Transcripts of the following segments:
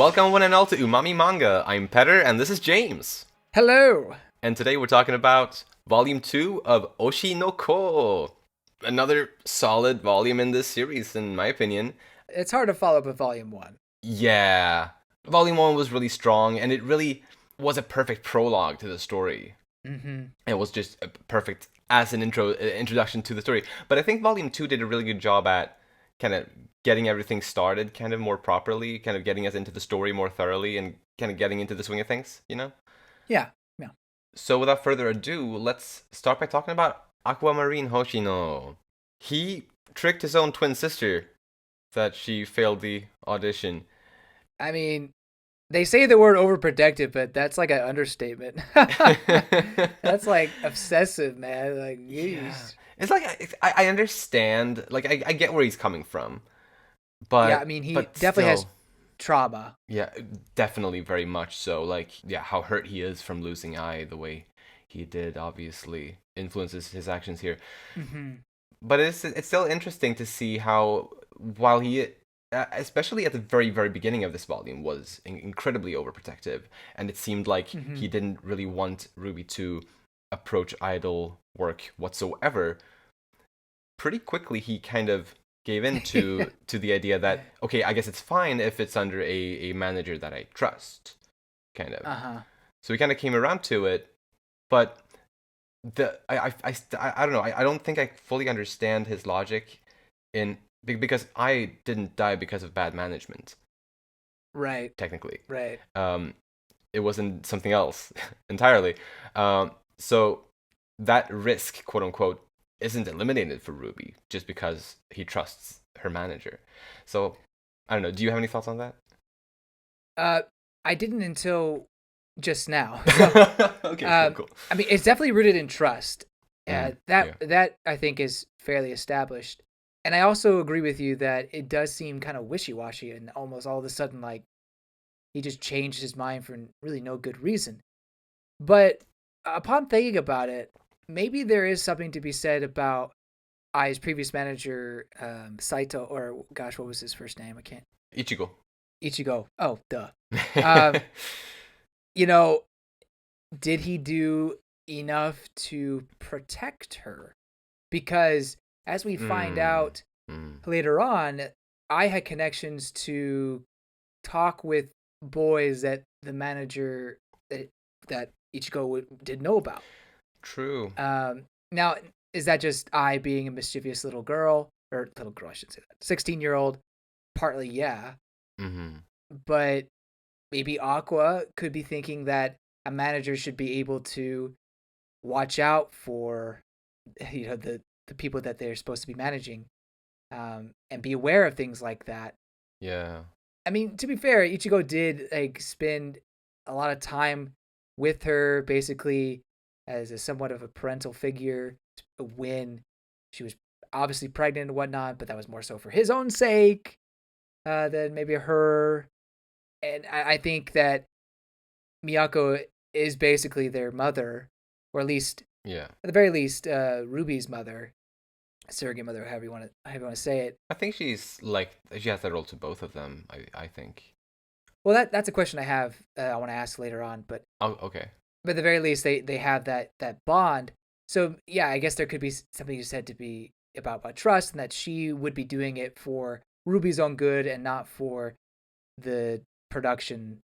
Welcome one and all to Umami Manga. I'm Petter and this is James. Hello. And today we're talking about Volume 2 of Oshi no Ko. Another solid volume in this series, in my opinion. It's hard to follow up with Volume 1. Yeah. Volume 1 was really strong and it really was a perfect prologue to the story. Mm-hmm. It was just perfect as an introduction to the story. But I think Volume 2 did a really good job at kind of getting everything started kind of more properly, kind of getting us into the story more thoroughly and kind of getting into the swing of things, you know? Yeah, yeah. So without further ado, let's start by talking about Aquamarine Hoshino. He tricked his own twin sister that she failed the audition. I mean, they say the word overprotective, but that's like an understatement. That's like obsessive, man. Like, Yeah. geez. It's like, I understand, like, I get where he's coming from. But Yeah, I mean, he but definitely has still, trauma. yeah, definitely very much so. Like, yeah, how hurt he is from losing Ai the way he did obviously influences his actions here. Mm-hmm. But it's still interesting to see how while he especially at the very beginning of this volume was incredibly overprotective, and it seemed like Mm-hmm. he didn't really want Ruby to approach idol work whatsoever. Pretty quickly he kind of gave in to the idea that okay, I guess it's fine if it's under a manager that I trust, kind of. Uh-huh. So he kind of came around to it, but I don't know. I don't think I fully understand his logic in because I didn't die because of bad management, Right, technically. right. Um, it wasn't something else entirely. So that risk, quote unquote, isn't eliminated for Ruby just because he trusts her manager. So I don't know. Do you have any thoughts on that? Uh, I didn't until just now. So, Okay, cool, cool. I mean, it's definitely rooted in trust. Yeah. That I think is fairly established. And I also agree with you that it does seem kind of wishy-washy and almost all of a sudden like he just changed his mind for really no good reason. But upon thinking about it, maybe there is something to be said about Ai's previous manager, Saito, or gosh, what was his first name? I can't. Ichigo. Ichigo. Oh, duh. Um, you know, did he do enough to protect her? Because as we find mm, out mm. later on, I had connections to talk with boys that the manager that Ichigo did know about. True. Now, is that just I being a mischievous little girl or little girl? I should say that 16-year-old. Partly, yeah, Mm-hmm. but maybe Aqua could be thinking that a manager should be able to watch out for the people that they're supposed to be managing, and be aware of things like that. Yeah. I mean, to be fair, Ichigo did like spend a lot of time with her, basically as a somewhat of a parental figure when she was obviously pregnant and whatnot. But that was more so for his own sake than maybe her. And I think that Miyako is basically their mother, or at least Yeah. at the very least, Ruby's mother, surrogate mother, however you want to say it. I think she's like she has that role to both of them. I think. Well, that's a question I have. I want to ask later on, Oh, okay. but at the very least, they have that bond. So yeah, I guess there could be something you said to be about trust, and that she would be doing it for Ruby's own good and not for the production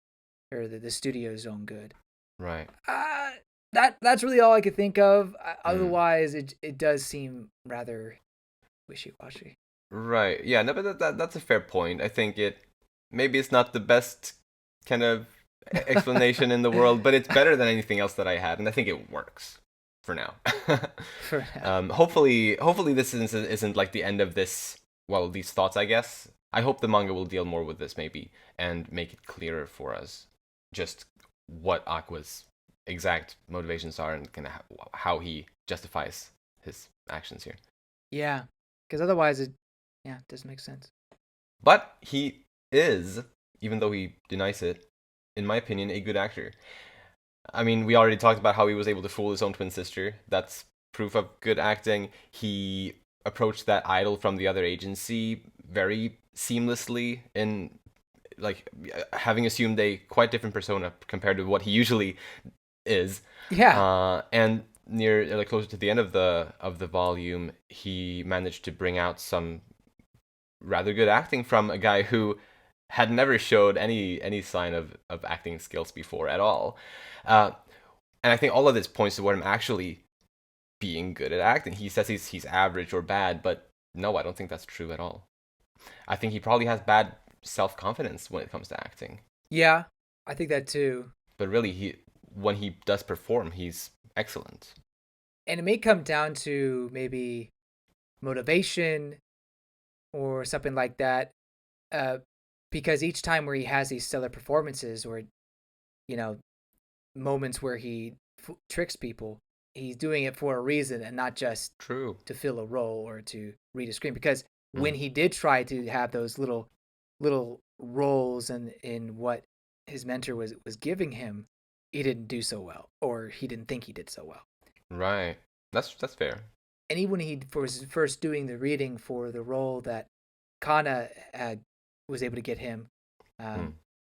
or the studio's own good. Right. Uh, that's really all I could think of. Mm. Otherwise, it does seem rather wishy washy. Right. Yeah. No, but that's a fair point. I think maybe it's not the best kind of explanation in the world, but it's better than anything else that I had, and I think it works for now. For now. Hopefully this isn't like the end of this. Well, these thoughts, I guess. I hope the manga will deal more with this maybe and make it clearer for us, just what Aqua's exact motivations are and kind of how he justifies his actions here. Yeah, because otherwise, it doesn't make sense. But he is, even though he denies it, in my opinion, a good actor. I mean, we already talked about how he was able to fool his own twin sister. That's proof of good acting. He approached that idol from the other agency very seamlessly in like having assumed a quite different persona compared to what he usually is. Yeah. And near like closer to the end of the volume, he managed to bring out some rather good acting from a guy who had never showed any sign of acting skills before at all. Uh, and I think all of this points toward him actually being good at acting. He says he's average or bad, but no, I don't think that's true at all. I think he probably has bad self-confidence when it comes to acting. Yeah, I think that too. But really, when he does perform, he's excellent. And it may come down to maybe motivation or something like that. Because each time where he has these stellar performances or, you know, moments where he tricks people, he's doing it for a reason and not just True. to fill a role or to read a screen. Because when he did try to have those little roles and in what his mentor was giving him, he didn't do so well, or he didn't think he did so well. Right. That's fair. And even when he was first doing the reading for the role that Kana was able to get him,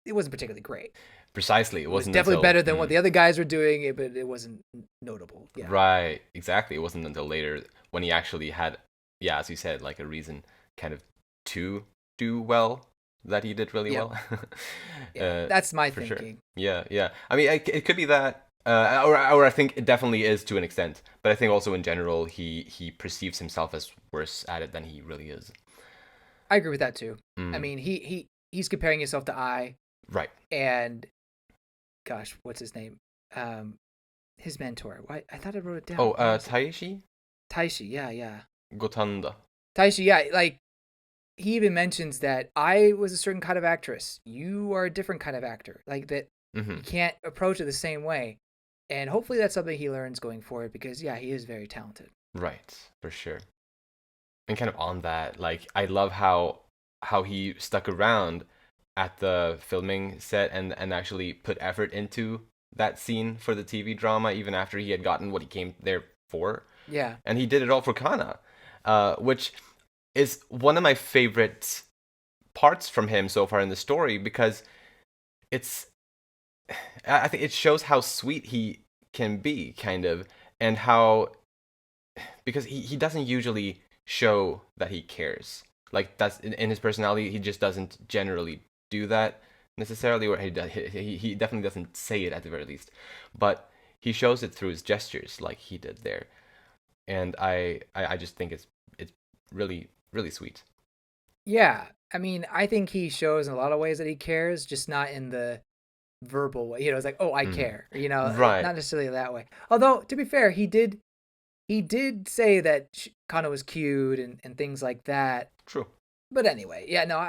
it wasn't particularly great. Precisely. It was wasn't definitely until, better than what the other guys were doing, but it wasn't notable. Yeah. Right. Exactly. It wasn't until later when he actually had, yeah, as you said, like a reason kind of to do well that he did really well. Yeah, that's my for thinking. Sure. Yeah. I mean, it could be that, or I think it definitely is to an extent. But I think also in general, he perceives himself as worse at it than he really is. I agree with that too. I mean, he's comparing himself to I. Right. And gosh, what's his name? His mentor. Why? I thought I wrote it down. Oh, Taishi? Taishi, yeah. Gotanda. Taishi, yeah, like he even mentions that I was a certain kind of actress. You are a different kind of actor. Like that you can't approach it the same way. And hopefully that's something he learns going forward because yeah, he is very talented. Right, for sure. And kind of on that, like I love how he stuck around at the filming set and actually put effort into that scene for the TV drama even after he had gotten what he came there for. Yeah. And he did it all for Kana, which is one of my favorite parts from him so far in the story because I think it shows how sweet he can be, kind of, and how, because he doesn't usually show that he cares. Like that's in his personality, he just doesn't generally do that necessarily, or he definitely doesn't say it at the very least, but he shows it through his gestures, like he did there, and I just think it's really really sweet. Yeah, I mean, I think he shows in a lot of ways that he cares, just not in the verbal way. You know, it's like, oh, I care. You know, Right. not necessarily that way. Although, to be fair, he did say that Kana was cute and things like that. True. But anyway, yeah, no,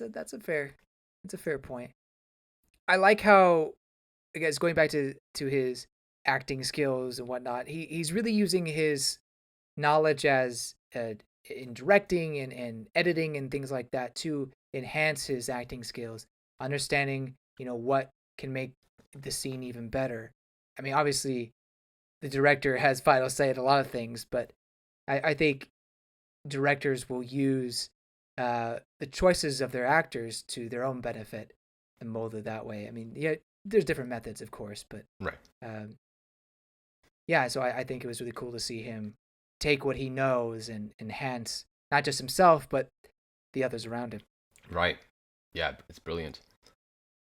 that's a fair point. I like how, I guess, going back to his acting skills and whatnot, he's really using his knowledge as in directing and editing and things like that to enhance his acting skills, understanding, what can make the scene even better. I mean, obviously, the director has final say in a lot of things, but I think directors will use the choices of their actors to their own benefit and mold it that way. I mean, yeah, there's different methods, of course, but right. Yeah, so I think it was really cool to see him take what he knows and enhance not just himself, but the others around him. Right. Yeah, it's brilliant.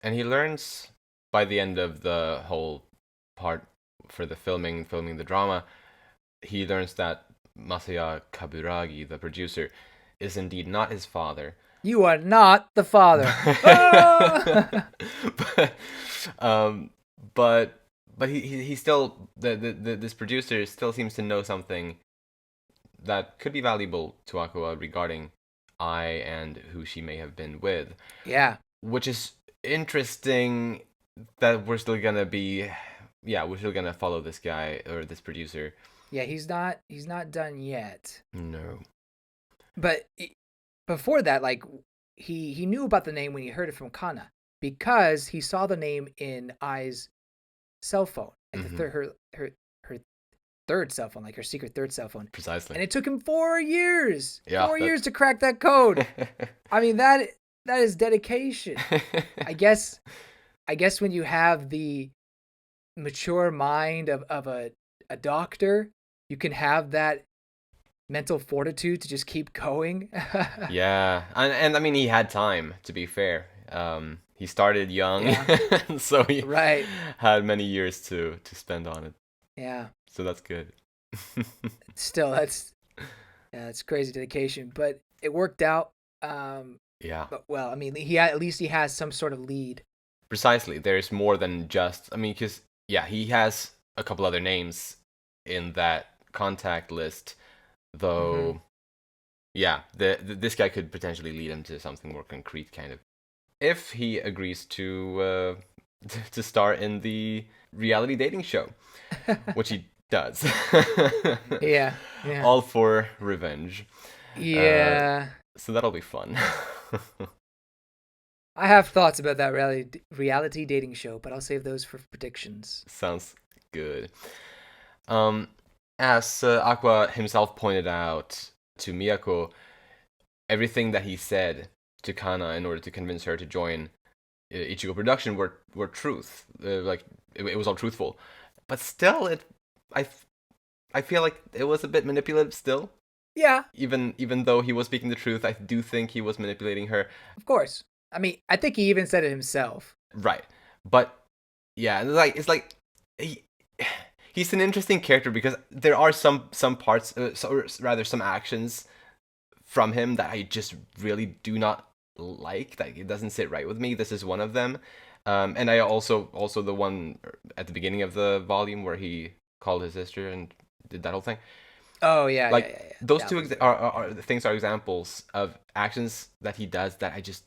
And he learns by the end of the whole part for the filming the drama, he learns that Masaya Kaburagi, the producer, is indeed not his father. You are not the father. But he still this producer still seems to know something that could be valuable to Aqua regarding Ai and who she may have been with. Yeah. Which is interesting that we're still gonna follow this guy or this producer. Yeah, he's not done yet. No. But before that, like he knew about the name when he heard it from Kana because he saw the name in Ai's cell phone, like her third cell phone, like her secret third cell phone. Precisely. And it took him 4 years. Yeah, 4 years to crack that code. I mean, that is dedication. I guess when you have the mature mind of a doctor, you can have that mental fortitude to just keep going. Yeah, and I mean he had time, to be fair. He started young, Yeah. so he Right. had many years to spend on it. Yeah. So that's good. Still, that's crazy dedication, but it worked out. Yeah, But well, I mean, at least he has some sort of lead. precisely. There's more than just. I mean, because yeah, he has a couple other names in that contact list, Mm-hmm. though. Yeah, this guy could potentially lead him to something more concrete, kind of, if he agrees to to star in the reality dating show, which he does. Yeah. Yeah. All for revenge. Uh, Yeah. so that'll be fun. I have thoughts about that reality dating show, but I'll save those for predictions. Sounds good. Um, as Aqua himself pointed out to Miyako, everything that he said to Kana in order to convince her to join Ichigo production were truth. Like it was all truthful, but still, I I feel like it was a bit manipulative still. Yeah, Even though he was speaking the truth, I do think he was manipulating her. of course. I mean, I think he even said it himself. Right. But yeah, and it's like he, he's an interesting character because there are some parts, or rather some actions from him that I just really do not like. Like it doesn't sit right with me. This is one of them. And I also the one at the beginning of the volume where he called his sister and did that whole thing. Oh yeah, yeah, Like yeah, yeah. those That two was are things are examples of actions that he does that I just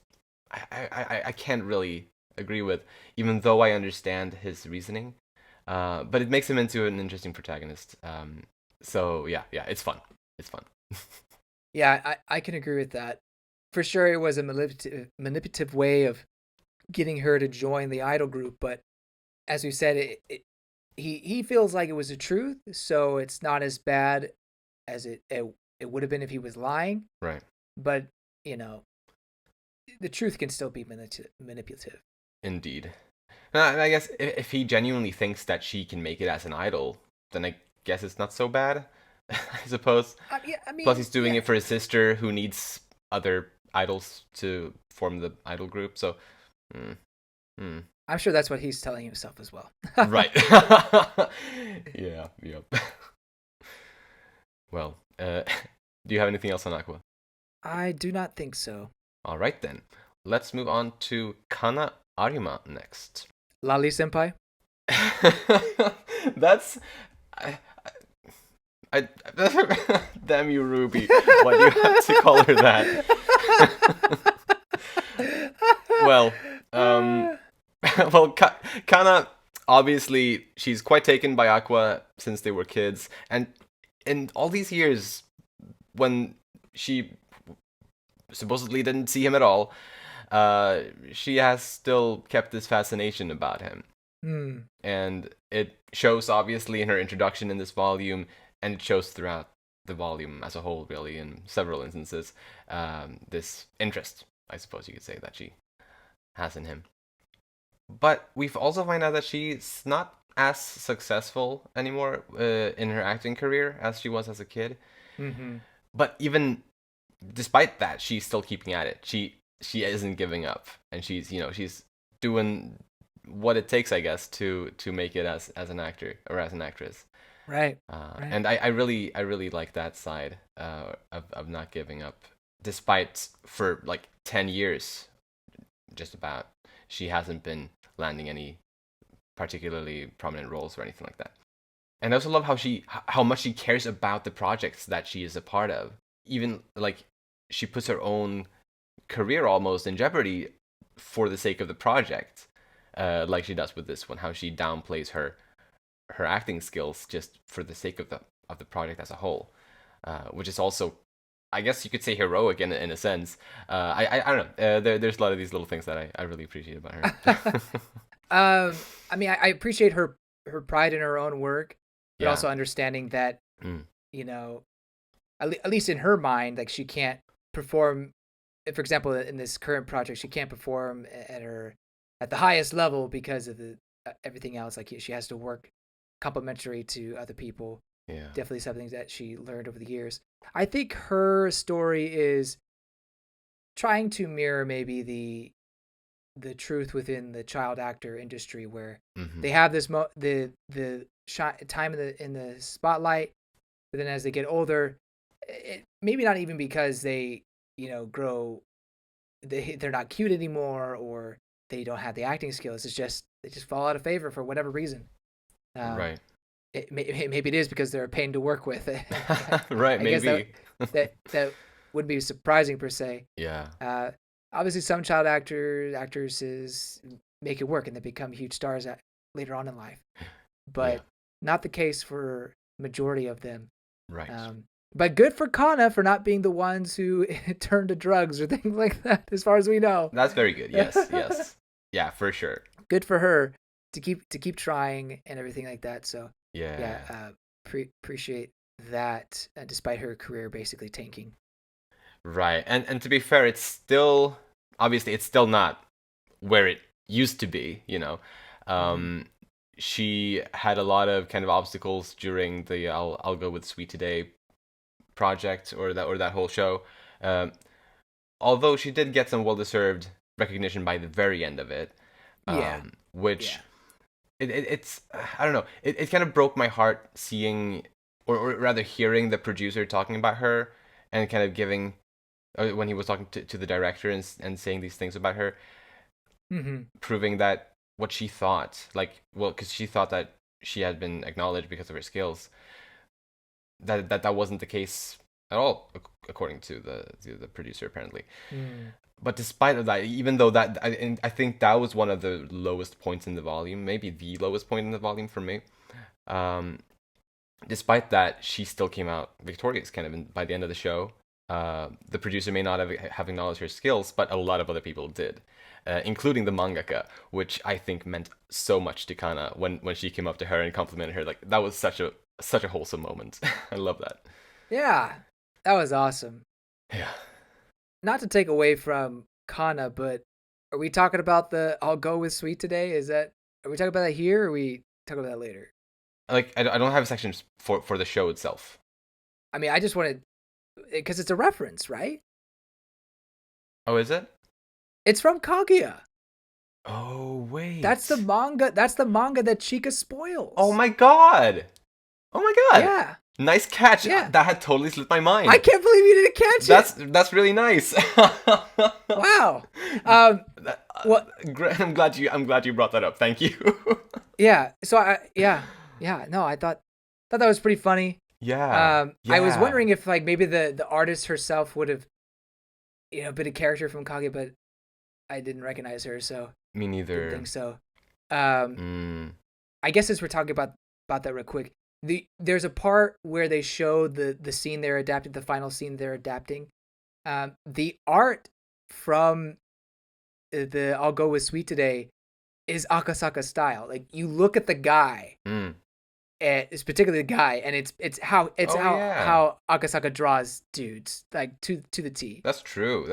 I can't really agree with, even though I understand his reasoning. But it makes him into an interesting protagonist. So yeah, it's fun. It's fun. yeah. I can agree with that. For sure, it was a manipulative way of getting her to join the idol group. But as we said, he feels like it was the truth, so it's not as bad as it would have been if he was lying. Right. But you know, the truth can still be manipulative. Indeed. And I guess if he genuinely thinks that she can make it as an idol, then I guess it's not so bad. I suppose. Yeah, I Plus, mean, he's doing yeah. it for his sister, who needs other idols to form the idol group. So, mm, mm. I'm sure that's what he's telling himself as well. Right. Yeah. Yep. Well, do you have anything else on Aqua? I do not think so. All right then. Let's move on to Kana Arima next. Lali senpai? That's I, I damn you, Ruby. Why do you have to call her that? Well, well, Kana, obviously, she's quite taken by Aqua since they were kids, and in all these years, when she supposedly didn't see him at all, she has still kept this fascination about him. Hmm. And it shows obviously in her introduction in this volume, and it shows throughout the volume as a whole, really, in several instances, this interest, I suppose you could say, that she has in him. But we've also found out that she's not as successful anymore in her acting career as she was as a kid. Mm-hmm. But even despite that, she's still keeping at it. She isn't giving up, and she's doing what it takes, I guess, to make it as an actor or as an actress. Right. Right. And I really like that side of not giving up, despite for like 10 years, just about, she hasn't been landing any particularly prominent roles or anything like that. And I also love how much she cares about the projects that she is a part of. Even like she puts her own career almost in jeopardy for the sake of the project, like she does with this one. How she downplays her acting skills just for the sake of the project as a whole, which is also, I guess you could say, heroic in a sense. I don't know. There's a lot of these little things that I really appreciate about her. I mean, I appreciate her pride in her own work, but Yeah. also understanding that Mm. at least in her mind, like she can't perform for example, in this current project, she can't perform at the highest level because of the everything else. Like she has to work complementary to other people. Yeah. Definitely something that she learned over the years. I think her story is trying to mirror maybe the truth within the child actor industry, where they have this the time in the spotlight, but then as they get older, maybe not even because they grow, they're not cute anymore or they don't have the acting skills. It's just they just fall out of favor for whatever reason. Right. Maybe it is because they're a pain to work with. Right. I Maybe. guess that wouldn't be surprising per se. Yeah. Obviously, some child actresses make it work and they become huge stars later on in life, but not the case for majority of them. Right. But good for Kana for not being the ones who turn to drugs or things like that, as far as we know. That's very good. Yes. Yes. Yeah, for sure. Good for her to keep trying and everything like that. So appreciate that, despite her career basically tanking. Right. And to be fair, it's still obviously it's still not where it used to be, She had a lot of kind of obstacles during the I'll Go with Sweet Today project or that whole show. Although she did get some well-deserved recognition by the very end of it. Which it's I don't know. It kind of broke my heart seeing or rather hearing the producer talking about her and kind of giving when he was talking to the director and saying these things about her, proving that what she thought, because she thought that she had been acknowledged because of her skills, that wasn't the case at all, according to the producer apparently. But despite of that, even though that I think that was one of the lowest points in the volume, maybe the lowest point in the volume for me. Despite that, she still came out victorious kind of by the end of the show. The producer may not have acknowledged her skills, but a lot of other people did, including the mangaka, which I think meant so much to Kana when she came up to her and complimented her. Like that was such a wholesome moment. I love that. Yeah, that was awesome. Yeah. Not to take away from Kana, but are we talking about the I'll Go with Sweet Today? Are we talking about that here or are we talking about that later? Like I don't have a section for the show itself. I mean, I just wanted, because it's a reference, right? Oh, is it? It's from Kaguya. Oh, wait. That's the manga that Chika spoils. Oh my god. Yeah. Nice catch. Yeah. That had totally slipped my mind. I can't believe you didn't catch it. That's really nice. Wow. What? I'm glad you brought that up. Thank you. Yeah. So no, I thought that was pretty funny. Yeah. I was wondering if maybe the artist herself would have been a character from Kage, but I didn't recognize her, so me neither. Didn't think so. I guess since we're talking about that real quick, there's a part where they show the scene they're adapting, the final scene they're adapting. The art from the I'll Go with Sweet Today is Akasaka style. Like you look at the guy, it's particularly the guy, and it's how Akasaka draws dudes, like to the T. That's true.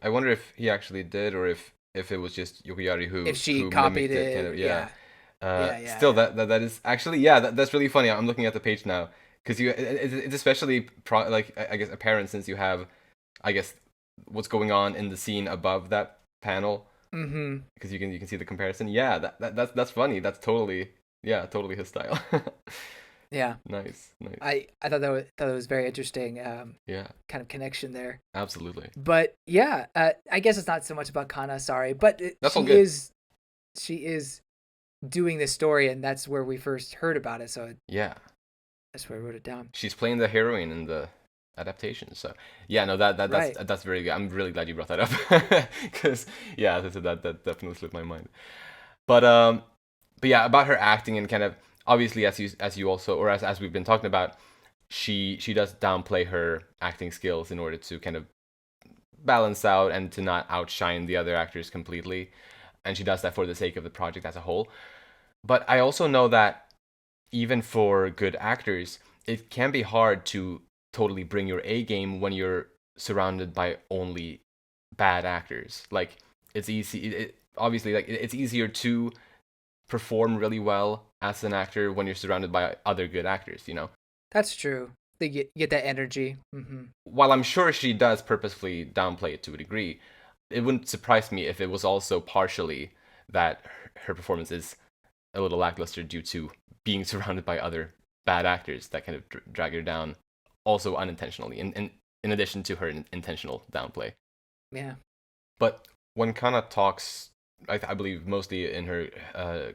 I wonder if he actually did, or if it was just Yukiyari who copied it. Kind of, Still, yeah. That is actually that's really funny. I'm looking at the page now because it's especially I guess apparent since you have, I guess, what's going on in the scene above that panel. Because you can see the comparison. Yeah, that's funny. That's totally his style. Yeah. Nice. I thought that was very interesting. Kind of connection there. Absolutely. But yeah, I guess it's not so much about Kana. Sorry, but she is doing this story, and that's where we first heard about it. So that's where I wrote it down. She's playing the heroine in the adaptation. So that's very good. I'm really glad you brought that up because that definitely slipped my mind. But yeah, about her acting and kind of obviously as you also or as we've been talking about, she does downplay her acting skills in order to kind of balance out and to not outshine the other actors completely, and she does that for the sake of the project as a whole. But I also know that even for good actors, it can be hard to totally bring your A game when you're surrounded by only bad actors. Like it's easy. Obviously, like it's easier to perform really well as an actor when you're surrounded by other good actors. That's true. They get that energy. While I'm sure she does purposefully downplay it to a degree, it wouldn't surprise me if it was also partially that her performance is a little lackluster due to being surrounded by other bad actors that kind of drag her down, also unintentionally, in addition to her intentional downplay. Yeah. But when Kana talks, I believe mostly in her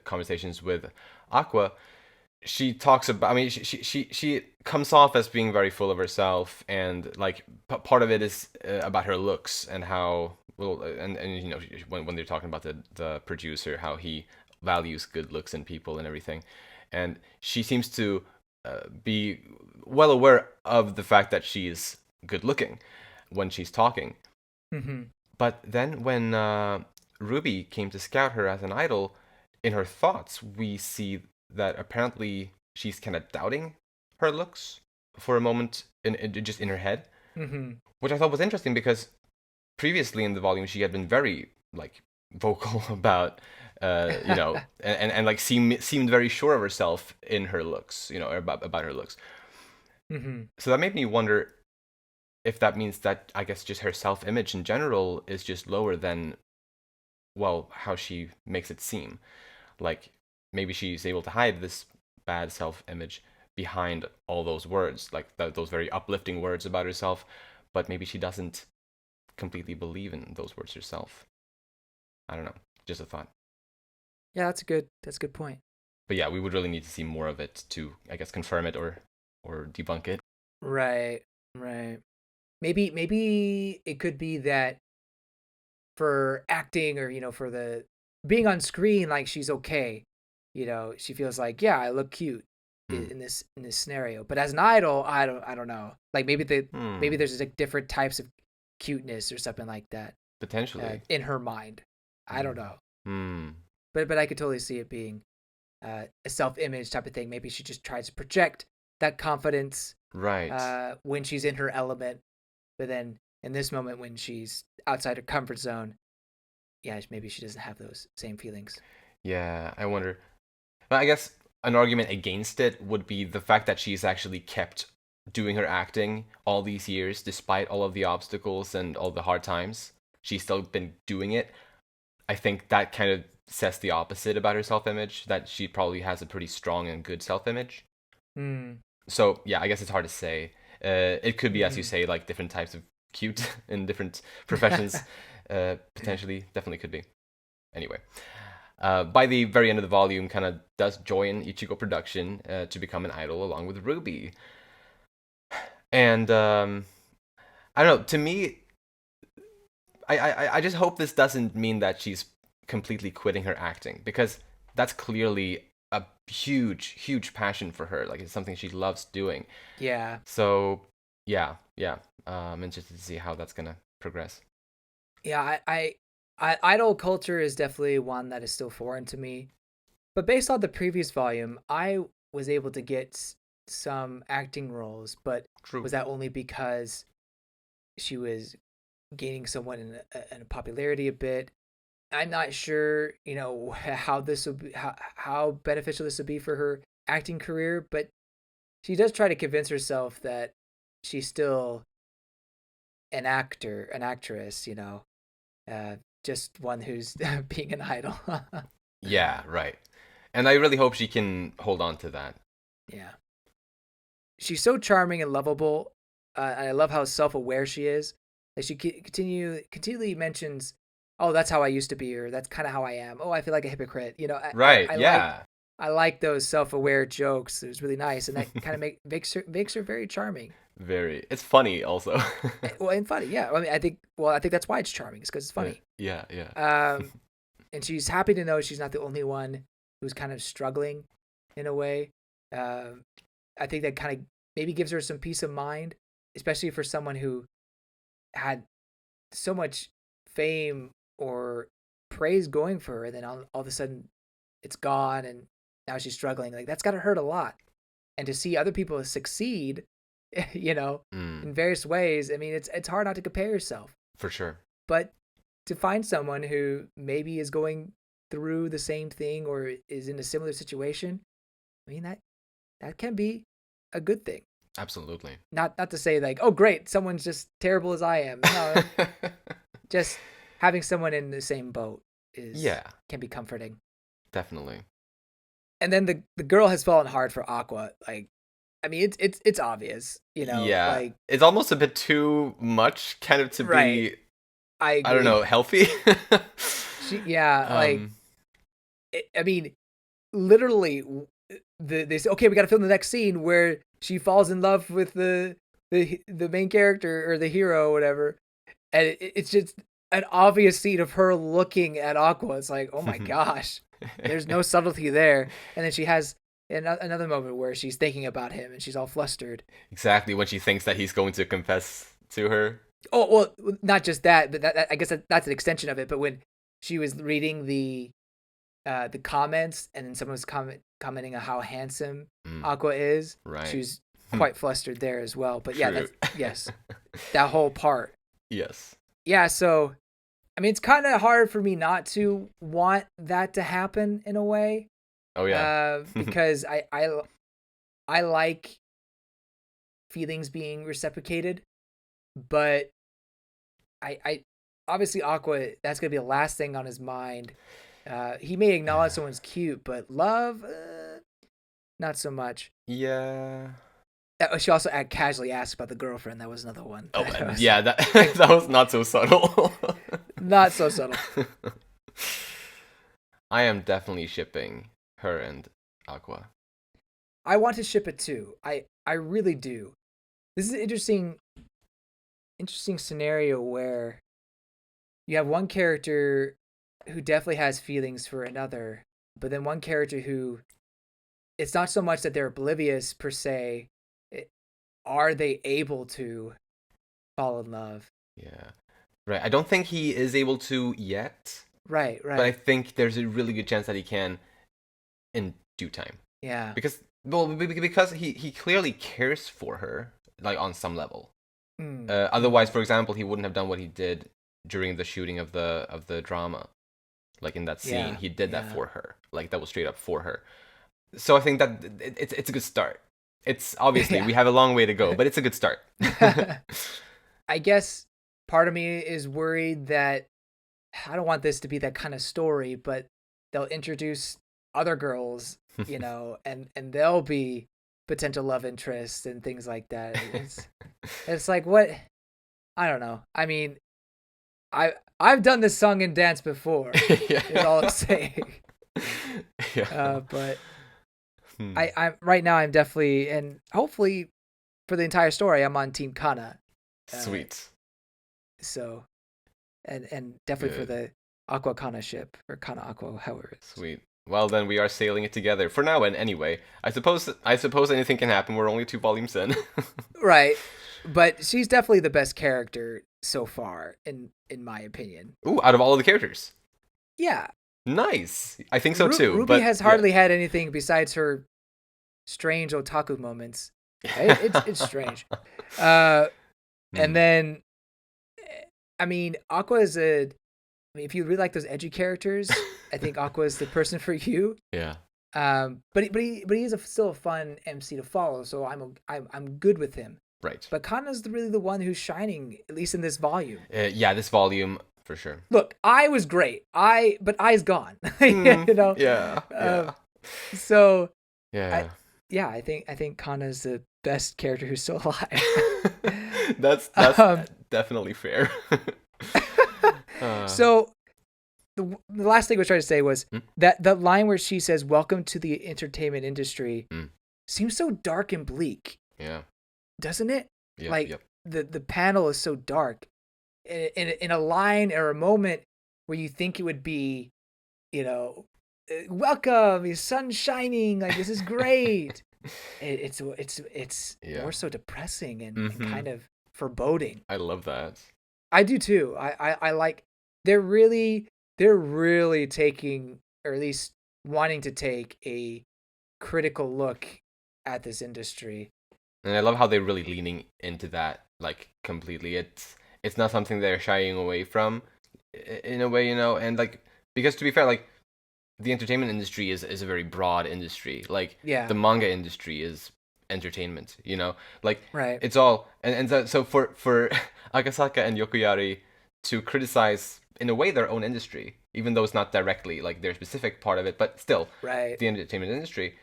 conversations with Aqua, she talks about. I mean, she comes off as being very full of herself, and like part of it is about her looks and how well, and when they're talking about the producer, how he values good looks in people and everything, and she seems to be well aware of the fact that she is good looking when she's talking. But then when Ruby came to scout her as an idol, in her thoughts, we see that apparently she's kind of doubting her looks for a moment, just in her head, which I thought was interesting because previously in the volume she had been very like vocal about, and like seemed very sure of herself in her looks, about her looks. So that made me wonder if that means that I guess just her self-image in general is just lower than, well, how she makes it seem. Like maybe she's able to hide this bad self-image behind all those words, like those very uplifting words about herself, but maybe she doesn't completely believe in those words herself. I don't know, just a thought. Yeah, that's a good point. But yeah, we would really need to see more of it to, I guess, confirm it or debunk it. Right. Right. Maybe it could be that for acting, or for the being on screen, like she's okay. She feels like, yeah, I look cute Hmm. in this scenario. But as an idol, I don't know. Like maybe there's like different types of cuteness or something like that Potentially. in her mind. I don't know. Hmm. But I could totally see it being a self-image type of thing. Maybe she just tries to project that confidence Right. when she's in her element, but then in this moment when she's outside her comfort zone, yeah, maybe she doesn't have those same feelings. Yeah, I wonder. But I guess an argument against it would be the fact that she's actually kept doing her acting all these years, despite all of the obstacles and all the hard times. She's still been doing it. I think that kind of says the opposite about her self image, that she probably has a pretty strong and good self image. Hmm. So, yeah, I guess it's hard to say. It could be, as you Mm-hmm. say, like different types of cute in different professions. Potentially, definitely could be. Anyway. By the very end of the volume, kind of does join Ichigo production to become an idol along with Ruby. And I don't know. To me, I just hope this doesn't mean that she's completely quitting her acting, because that's clearly a huge passion for her. Like it's something she loves doing. Yeah. So yeah. I'm interested to see how that's gonna progress. Yeah, idol culture is definitely one that is still foreign to me. But based on the previous volume, I was able to get some acting roles, but True. was that only because she was gaining somewhat in a popularity a bit? I'm not sure, how this would be, how beneficial this would be for her acting career, but she does try to convince herself that she's still an actress, just one who's being an idol. Yeah, right. And I really hope she can hold on to that. Yeah. She's so charming and lovable. And I love how self-aware she is. Like she continually mentions, "Oh, that's how I used to be," or "That's kind of how I am." "Oh, I feel like a hypocrite." Right. I like Yeah. I like those self-aware jokes. It was really nice, and that kind of makes her very charming. Very. It's funny also. Well, and funny, yeah. I mean, I think that's why it's charming. It's because it's funny. Yeah. Um, and she's happy to know she's not the only one who's kind of struggling in a way. Um, I think that kind of maybe gives her some peace of mind, especially for someone who had so much fame or praise going for her, and then all of a sudden it's gone, and now she's struggling. Like that's got to hurt a lot. And to see other people succeed, Mm, in various ways, I mean, it's hard not to compare yourself. for sure. but to find someone who maybe is going through the same thing or is in a similar situation, I mean that can be a good thing. Absolutely. Not to say like, oh great, someone's just terrible as I am. No, just having someone in the same boat can be comforting. Definitely. And then the girl has fallen hard for Aqua. Like, I mean, it's obvious, Yeah. like it's almost a bit too much kind of to right. be I agree. I don't know, healthy. Like I mean, literally they say, okay, we got to film the next scene where she falls in love with the main character or the hero or whatever, and it's just an obvious scene of her looking at Aqua. It's like, oh my gosh, there's no subtlety there. And then she has another moment where she's thinking about him and she's all flustered. Exactly, when she thinks that he's going to confess to her. Oh, well, not just that, but I guess that's an extension of it. But when she was reading the comments and then someone was commenting on how handsome Aqua is, right. She was quite flustered there as well. But yeah, yes, that whole part. Yes. Yeah, so I mean, it's kind of hard for me not to want that to happen in a way. Oh yeah. Because I like feelings being reciprocated, but I obviously Aqua, that's gonna be the last thing on his mind. He may acknowledge someone's cute, but love, not so much. Yeah. She also casually asked about the girlfriend. That was another one. Oh, yeah, that was not so subtle. Not so subtle. I am definitely shipping her and Aqua. I want to ship it too. I really do. This is an interesting scenario where you have one character who definitely has feelings for another, but then one character who, it's not so much that they're oblivious per se. Are they able to fall in love? Yeah. Right. I don't think he is able to yet. Right. But I think there's a really good chance that he can in due time. Yeah. Because he clearly cares for her, like on some level. Otherwise, for example, he wouldn't have done what he did during the shooting of the drama. Like in that scene, he did that for her. Like that was straight up for her. So I think that it's a good start. It's obviously we have a long way to go, but it's a good start. I guess part of me is worried that I don't want this to be that kind of story, but they'll introduce other girls, and they'll be potential love interests and things like that. It's like, what? I don't know. I mean, I've done this song and dance before. Is all I'm saying. Yeah. But I right now I'm definitely, and hopefully for the entire story I'm on Team Kana. Sweet. So, and definitely for the Aqua Kana ship or Kana Aqua, however it's. Sweet. Well, then we are sailing it together for now. And anyway, I suppose anything can happen. We're only 2 volumes in. Right, but she's definitely the best character so far, in my opinion. Ooh, out of all of the characters. Yeah. Nice. I think so too. Ruby has hardly had anything besides her strange otaku moments. It's strange. And then, I mean, Aqua is if you really like those edgy characters, I think Aqua is the person for you. Yeah. But he's still a fun MC to follow, so I'm good with him. Right. But Kana's really the one who's shining, at least in this volume. This volume for sure. Look, I was great. But I's gone. Yeah. So. Yeah. I think Kana's the best character who's still alive. That's definitely fair. So the last thing I was trying to say was that the line where she says, "Welcome to the entertainment industry," seems so dark and bleak. Yeah. Doesn't it? Yeah, the panel is so dark. In a line or a moment where you think it would be, welcome, the sun's shining, like this is great. It's more so depressing and kind of foreboding. I love that. I do too. I like, they're really taking, or at least wanting to take, a critical look at this industry. And I love how they're really leaning into that, like, completely. it's not something they're shying away from in a way, and like, because to be fair, like, the entertainment industry is a very broad industry. Like, Yeah. the manga industry is entertainment, like, Right. it's all, and so for Akasaka and Yokuyari to criticize in a way their own industry, even though it's not directly like their specific part of it, but still Right. the entertainment industry.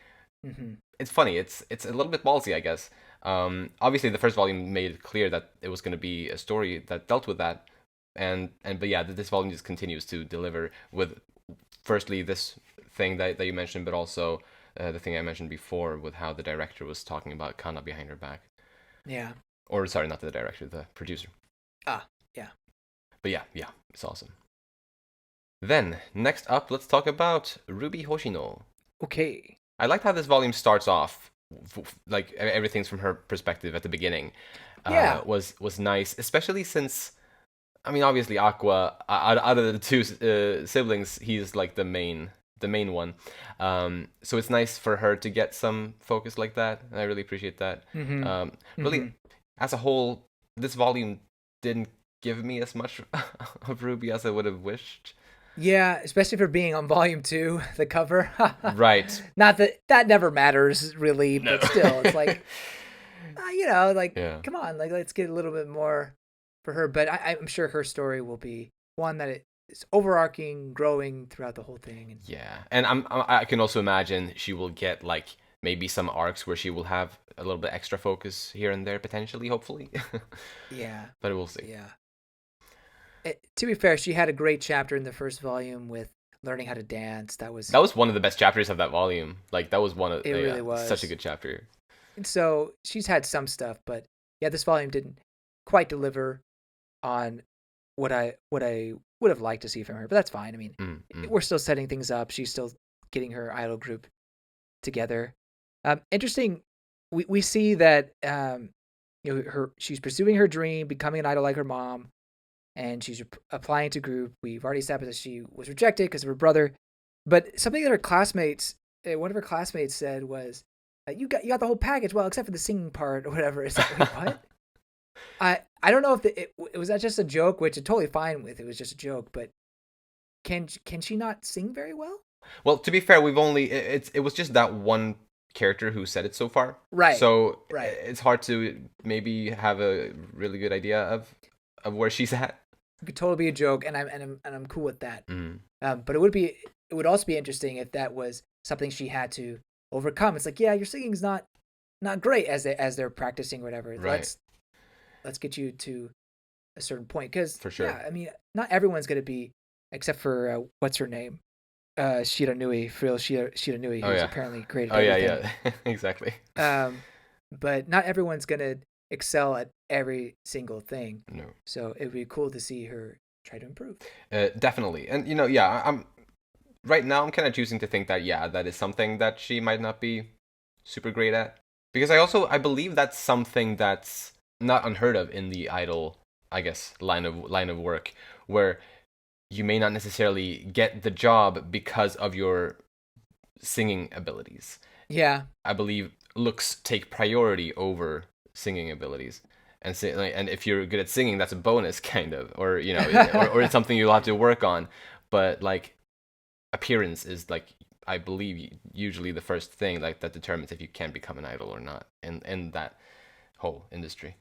Mm-hmm. It's funny. It's a little bit ballsy, I guess. Obviously, the first volume made it clear that it was going to be a story that dealt with that, but yeah, this volume just continues to deliver with, firstly, this thing that you mentioned, but also the thing I mentioned before with how the director was talking about Kana behind her back. Yeah. Or sorry, not the director, the producer. Ah, yeah. But yeah, it's awesome. Then next up, let's talk about Ruby Hoshino. Okay. I like how this volume starts off, like everything's from her perspective at the beginning. Yeah. Was nice, especially since, I mean, obviously Aqua, out of the two siblings, he's like the main one. So it's nice for her to get some focus like that, and I really appreciate that. Mm-hmm. Really, Mm-hmm. as a whole, this volume didn't give me as much of Ruby as I would have wished. Yeah, especially for being on volume 2, the cover. Right. Not that never matters really, No. but still, it's like, like, Yeah. come on, like, let's get a little bit more for her. But I'm sure her story will be one that is overarching, growing throughout the whole thing. And Yeah, and I can also imagine she will get like maybe some arcs where she will have a little bit extra focus here and there, potentially, hopefully. yeah, But we'll see. yeah. To be fair, she had a great chapter in the first volume with learning how to dance. That was one of the best chapters of that volume. Like, that was one of it. Really was such a good chapter. And so she's had some stuff, but yeah, this volume didn't quite deliver on what I would have liked to see from her. But that's fine. I mean, we're still setting things up. She's still getting her idol group together. Interesting. We see that she's pursuing her dream, becoming an idol like her mom, and she's applying to group. We've already established that she was rejected because of her brother. But something that her classmates, one of her classmates said was, "You got the whole package, well, except for the singing part or whatever." It's like, wait, what? I don't know if it was that just a joke, which I'm totally fine with. It was just a joke, but can she not sing very well? Well, to be fair, we've only it was just that one character who said it so far. Right. So right. It's hard to maybe have a really good idea of where she's at. It could totally be a joke, and I'm cool with that. Mm-hmm. But it would also be interesting if that was something she had to overcome. It's like, yeah, your singing's not great as they're practicing or whatever. Right. Let's get you to a certain point, because for sure. Yeah, I mean, not everyone's gonna be, except for what's her name, Shiranui, Frill Shiranui, who's apparently great at everything. Yeah, exactly. But not everyone's gonna excel at every single thing. No. So it would be cool to see her try to improve. Definitely, and I'm right now I'm kind of choosing to think that that is something that she might not be super great at, because I believe that's something that's not unheard of in the idol, I guess, line of work, where you may not necessarily get the job because of your singing abilities. Yeah. I believe looks take priority over singing abilities. And if you're good at singing, that's a bonus, kind of, or or it's something you'll have to work on. But like, appearance is, like, I believe, usually the first thing like that determines if you can become an idol or not in that whole industry.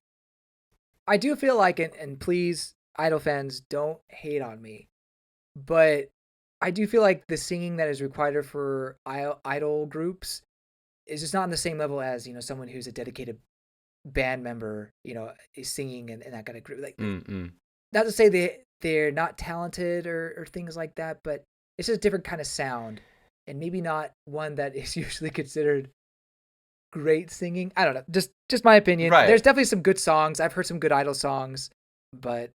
I do feel like, and please, idol fans, don't hate on me, but I do feel like the singing that is required for idol groups is just not on the same level as someone who's a dedicated band member, is singing in that kind of group. Like, not to say they're not talented or things like that, but it's just a different kind of sound, and maybe not one that is usually considered great singing. I don't know, just my opinion. Right. There's definitely some good songs. I've heard some good idol songs, but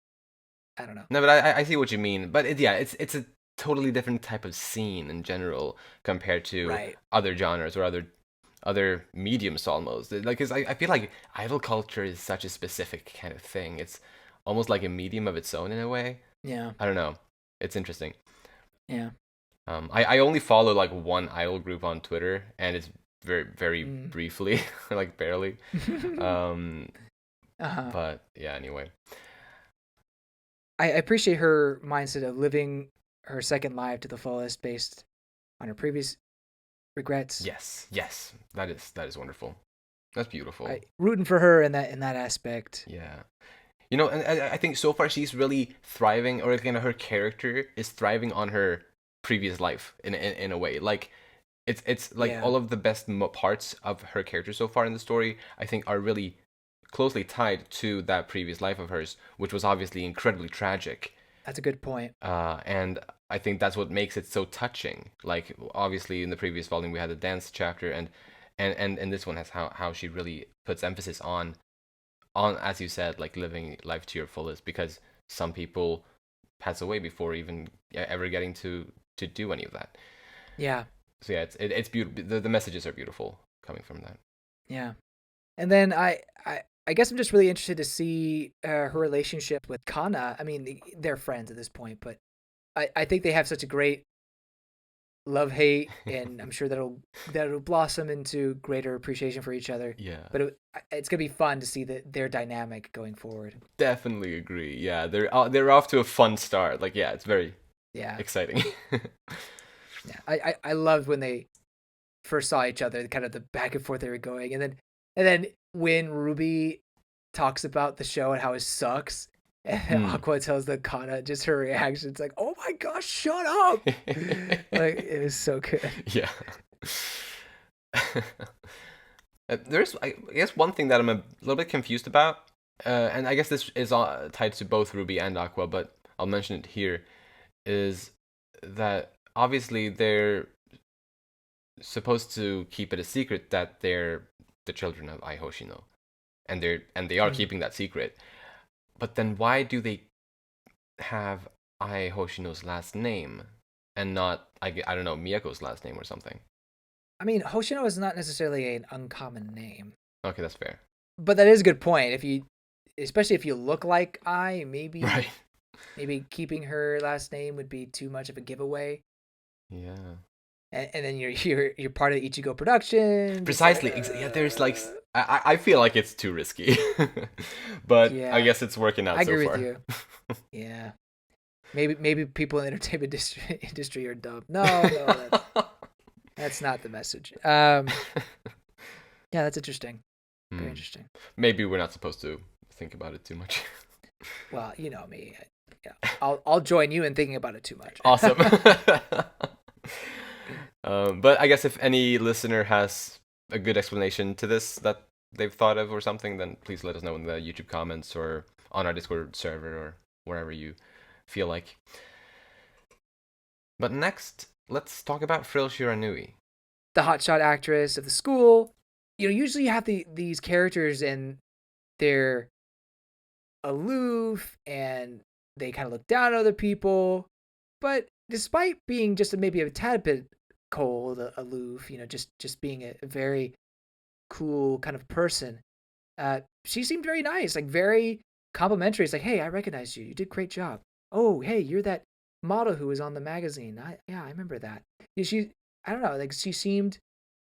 I don't know. No, but I see what you mean. But it's a totally different type of scene in general compared to other genres or other mediums almost. Like, 'cause I feel like idol culture is such a specific kind of thing. It's almost like a medium of its own in a way. Yeah. I don't know. It's interesting. Yeah. I only follow like one idol group on Twitter, and it's very, very briefly, like barely. But yeah, anyway. I appreciate her mindset of living her second life to the fullest based on her previous regrets. Yes, that is wonderful. That's beautiful. Rooting for her in that aspect. Yeah. You know, and I think so far she's really thriving, or kind of her character is thriving on her previous life in a way. Like it's like Yeah, all of the best parts of her character so far in the story, I think, are really closely tied to that previous life of hers, which was obviously incredibly tragic. that's a good point. And I think that's what makes it so touching. Like obviously in the previous volume we had the dance chapter, and this one has how she really puts emphasis on, as you said, like living life to your fullest, because some people pass away before even ever getting to do any of that. Yeah, So yeah, it's beautiful. The messages are beautiful coming from that. yeah. And then I guess I'm just really interested to see her relationship with Kana. I mean, they're friends at this point, but I think they have such a great love hate, and I'm sure that'll blossom into greater appreciation for each other. Yeah, But it's gonna be fun to see their dynamic going forward. definitely agree. Yeah, they're off to a fun start. Like yeah, it's very Yeah, exciting. yeah. I loved when they first saw each other, kind of the back and forth they were going, and then when Ruby talks about the show and how it sucks, and Hmm. Aqua tells the Kana just her reaction. It's like, oh my gosh, shut up! Like it was so good. Yeah. There's, I guess, one thing that I'm a little bit confused about, and I guess this is tied to both Ruby and Aqua, but I'll mention it here, is that obviously they're supposed to keep it a secret that they're the children of Ai Hoshino, and they are Mm. keeping that secret. But then why do they have Ai Hoshino's last name and not, I don't know, Miyako's last name or something? I mean, Hoshino is not necessarily an uncommon name, Okay, that's fair. but that is a good point. If you, especially if you look like I, Right. maybe keeping her last name would be too much of a giveaway. Yeah. And then you're part of the Ichigo production. Precisely. Yeah, there's like I feel like it's too risky, but I yeah, guess it's working I out so agree with far. you. Yeah, maybe people in the entertainment industry are dumb. No, that's not the message. Yeah, that's interesting. Very Hmm. interesting. Maybe we're not supposed to think about it too much. Well, you know me. Yeah, I'll join you in thinking about it too much. Awesome. But I guess if any listener has a good explanation to this that they've thought of or something, then please let us know in the YouTube comments or on our Discord server or wherever you feel like. But next, let's talk about Frill Shiranui. The hotshot actress of the school. You know, usually you have these characters and they're aloof and they kind of look down on other people. But despite being just maybe a tad bit cold, aloof, you know, just being a very cool kind of person, she seemed very nice, like very complimentary. It's like, hey, I recognize you. You did a great job. Oh, hey, you're that model who was on the magazine. Yeah, I remember that. I don't know, like she seemed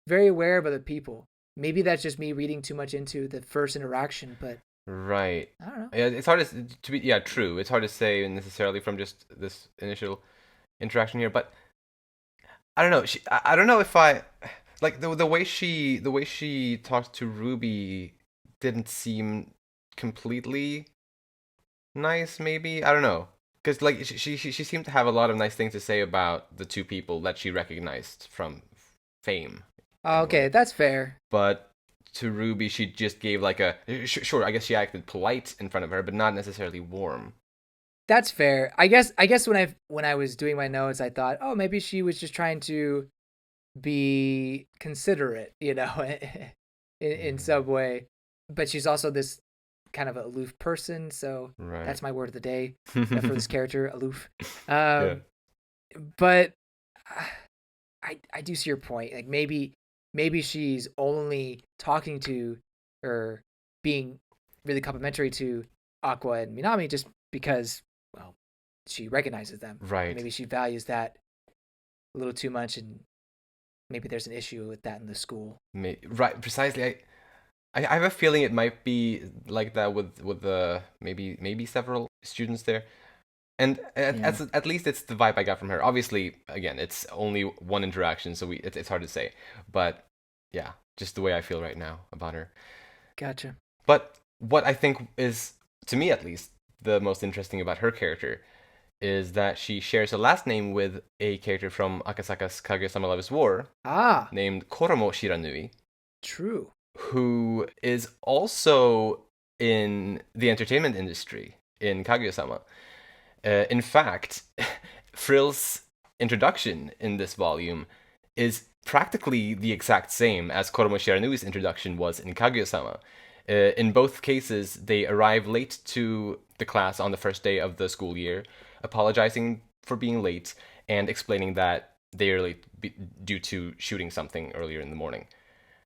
very aware of other people. Maybe that's just me reading too much into the first interaction, but Right. I don't know. Yeah, it's hard to be. Yeah, true. It's hard to say necessarily from just this initial interaction here, but I don't know. I don't know if I like the way she talked to Ruby didn't seem completely nice. Maybe I don't know, because like she seemed to have a lot of nice things to say about the two people that she recognized from fame in a Okay, way, that's fair. but to Ruby, she just gave like a sure. I guess she acted polite in front of her, but not necessarily warm. That's fair. I guess when I was doing my notes, I thought, oh, maybe she was just trying to be considerate, you know, in some way. But she's also this kind of aloof person, so Right. that's my word of the day for this character, aloof. Yeah. Um, but uh, I do see your point. Like maybe she's only talking to or being really complimentary to Aqua and Minami just because, well, she recognizes them. And Right. maybe she values that a little too much, and maybe there's an issue with that in the school. Right. Precisely. I have a feeling it might be like that with the maybe several students there. And Yeah. at least it's the vibe I got from her. Obviously, again, it's only one interaction, so it's hard to say. But yeah, just the way I feel right now about her. Gotcha. But what I think is, to me at least, the most interesting about her character is that she shares a last name with a character from Akasaka's Kaguya-sama Love is War Ah, named Koromo Shiranui, true. who is also in the entertainment industry in Kaguya-sama. In fact, Frill's introduction in this volume is practically the exact same as Koromo Shiranui's introduction was in Kaguya-sama. In both cases, they arrive late to the class on the first day of the school year, apologizing for being late and explaining that they are late due to shooting something earlier in the morning.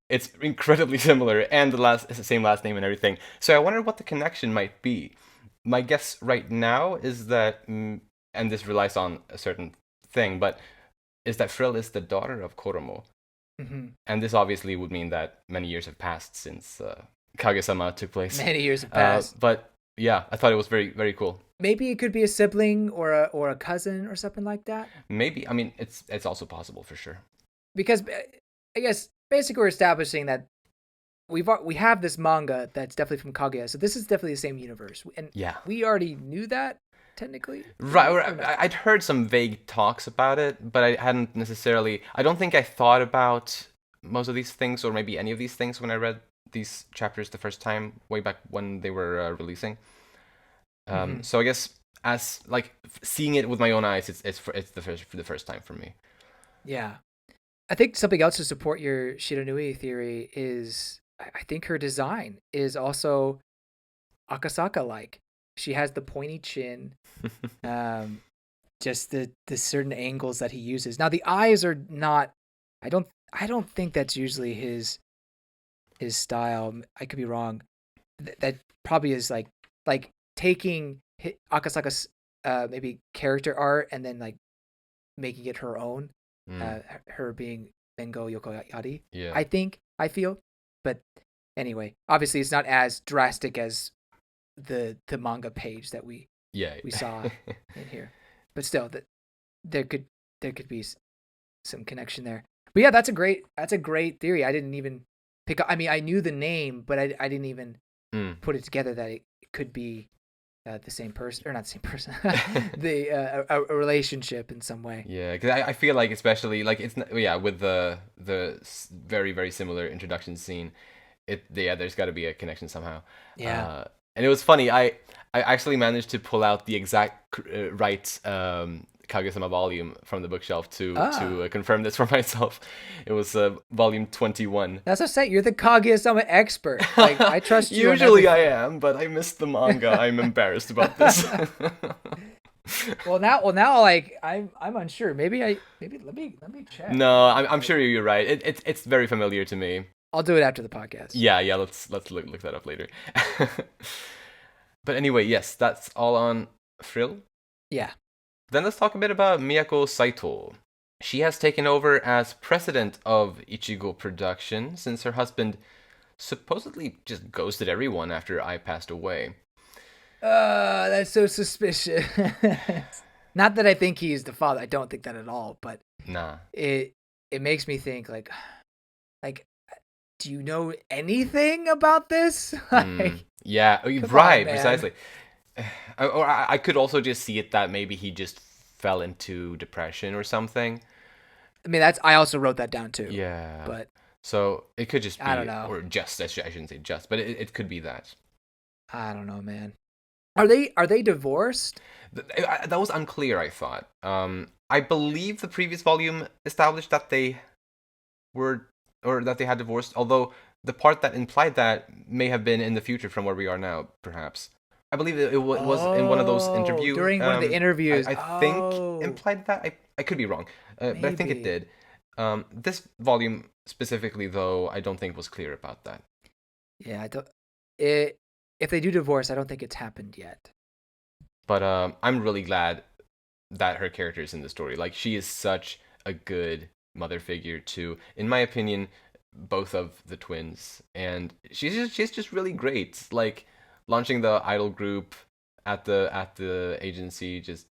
It's incredibly similar and the same last name and everything. So I wonder what the connection might be. My guess right now is that, and this relies on a certain thing, but is that Frill is the daughter of Koromo. Hmm. And this obviously would mean that many years have passed since Kaguya-sama took place. Many years have passed. But yeah, I thought it was very, very cool. Maybe it could be a sibling or a cousin or something like that. Maybe, I mean, it's also possible for sure. Because I guess basically we're establishing that we have this manga that's definitely from Kaguya, so this is definitely the same universe, and Yeah. we already knew that technically. Right, Or no? I'd heard some vague talks about it, but I hadn't necessarily. I don't think I thought about most of these things, or maybe any of these things, when I read these chapters the first time, way back when they were releasing. Mhm. So I guess as like seeing it with my own eyes, it's the first time for me. Yeah. I think something else to support your Shiranui theory is I think her design is also Akasaka like. She has the pointy chin, um, just the certain angles that he uses. Now the eyes are not. I don't think that's usually his style. I could be wrong. That probably is like taking Akasaka's maybe character art and then like making it her own. Mm, Her being Bengo Yokoyari. yeah. I feel, but anyway, obviously it's not as drastic as the manga page that we Yeah. saw in here, but still, that there could be some connection there. But yeah, that's a great theory. I didn't even pick up. I mean, I knew the name, but I didn't even Mm. put it together that it could be the same person or not the same person, the a relationship in some way. Yeah, because I feel like especially like yeah, with very very similar introduction scene, there's got to be a connection somehow. Yeah. And it was funny. I actually managed to pull out the exact right Kaguya-sama volume from the bookshelf to confirm this for myself. It was volume 21. That's what I say. You're the Kaguya-sama expert. Like I trust you. Usually I am, but I missed the manga. I'm embarrassed about this. Well now, like I'm unsure. Maybe let me check. No, I'm sure you're right. It's very familiar to me. I'll do it after the podcast. Yeah. Let's look that up later. But anyway, yes, that's all on Frill. Yeah. Then let's talk a bit about Miyako Saito. She has taken over as president of Ichigo Production since her husband supposedly just ghosted everyone after I passed away. That's so suspicious. Not that I think he's the father. I don't think that at all. But Nah. it makes me think like, do you know anything about this? Yeah, Come right, on, man. precisely. Or I could also just see it that maybe he just fell into depression or something. I mean, I also wrote that down too. Yeah. But so it could just be, I don't know. or just, I shouldn't say just, but it could be that. I don't know, man. Are they divorced? That was unclear, I thought. I believe the previous volume established that they were, or that they had divorced, although the part that implied that may have been in the future from where we are now, perhaps. I believe it was in one of those interviews. During one of the interviews. I think implied that. I could be wrong, but I think it did. This volume specifically, though, I don't think was clear about that. Yeah, I don't. If they do divorce, I don't think it's happened yet. But I'm really glad that her character is in the story. Like, she is such a good mother figure to, in my opinion, both of the twins, and she's just really great. Like, launching the idol group at the agency, just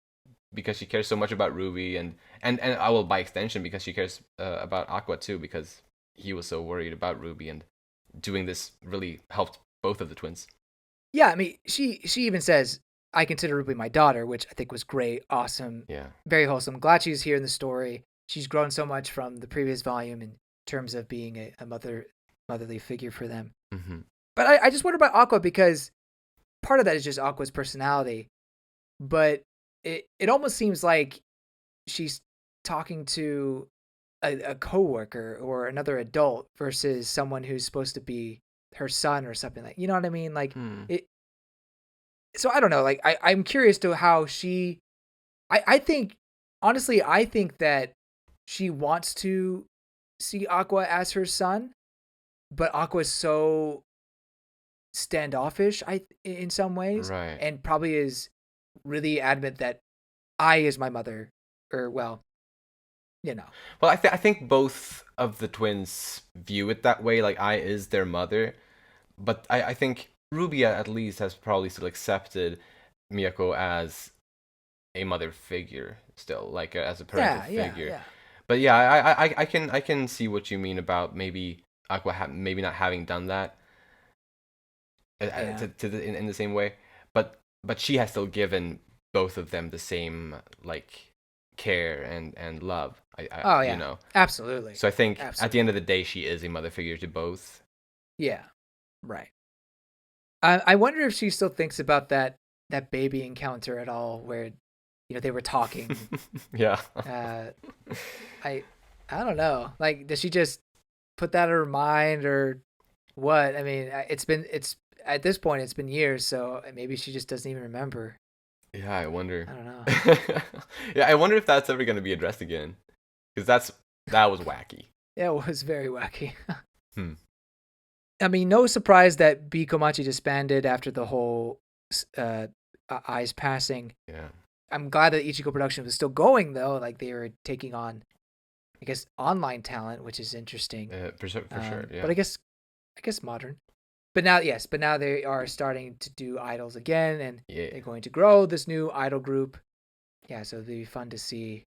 because she cares so much about Ruby, and I will by extension because she cares about Aqua too, because he was so worried about Ruby, and doing this really helped both of the twins. Yeah, I mean, she even says, "I consider Ruby my daughter," which I think was great, awesome, Yeah. very wholesome. Glad she's here in the story. She's grown so much from the previous volume in terms of being a motherly figure for them. Mm-hmm. But I just wonder about Aqua, because part of that is just Aqua's personality, but it almost seems like she's talking to a coworker or another adult versus someone who's supposed to be her son or something, like, you know what I mean? Like it. So I don't know. Like I'm curious to how she. I think honestly, I think that she wants to see Aqua as her son, but Aqua's so standoffish, in some ways, Right. and probably is really adamant that I is my mother, or well, you know. Well, I think both of the twins view it that way, like I is their mother. But I think Ruby at least has probably still accepted Miyako as a mother figure still, like as a parental figure. Yeah. But yeah, I can see what you mean about maybe Aqua maybe not having done that Yeah. in the same way, but she has still given both of them the same like care and love. Oh You yeah. know. Absolutely. So I think at the Absolutely. end of the day, she is a mother figure to both. Yeah. Right. I wonder if she still thinks about that baby encounter at all, where they were talking. Yeah. uh, I I don't know. Like, does she just put that in her mind, or what? I mean, it's at this point it's been years, so maybe she just doesn't even remember. Yeah, I wonder. I don't know. Yeah, I wonder if that's ever going to be addressed again, because that was wacky. Yeah, it was very wacky. Hmm. I mean, no surprise that B Komachi disbanded after the whole Ai's passing. Yeah. I'm glad that Ichigo production was still going, though. Like, they were taking on, I guess, online talent, which is interesting. For sure. Yeah. But I guess modern. But now they are starting to do idols again, and Yeah. they're going to grow this new idol group. Yeah, so it'll be fun to see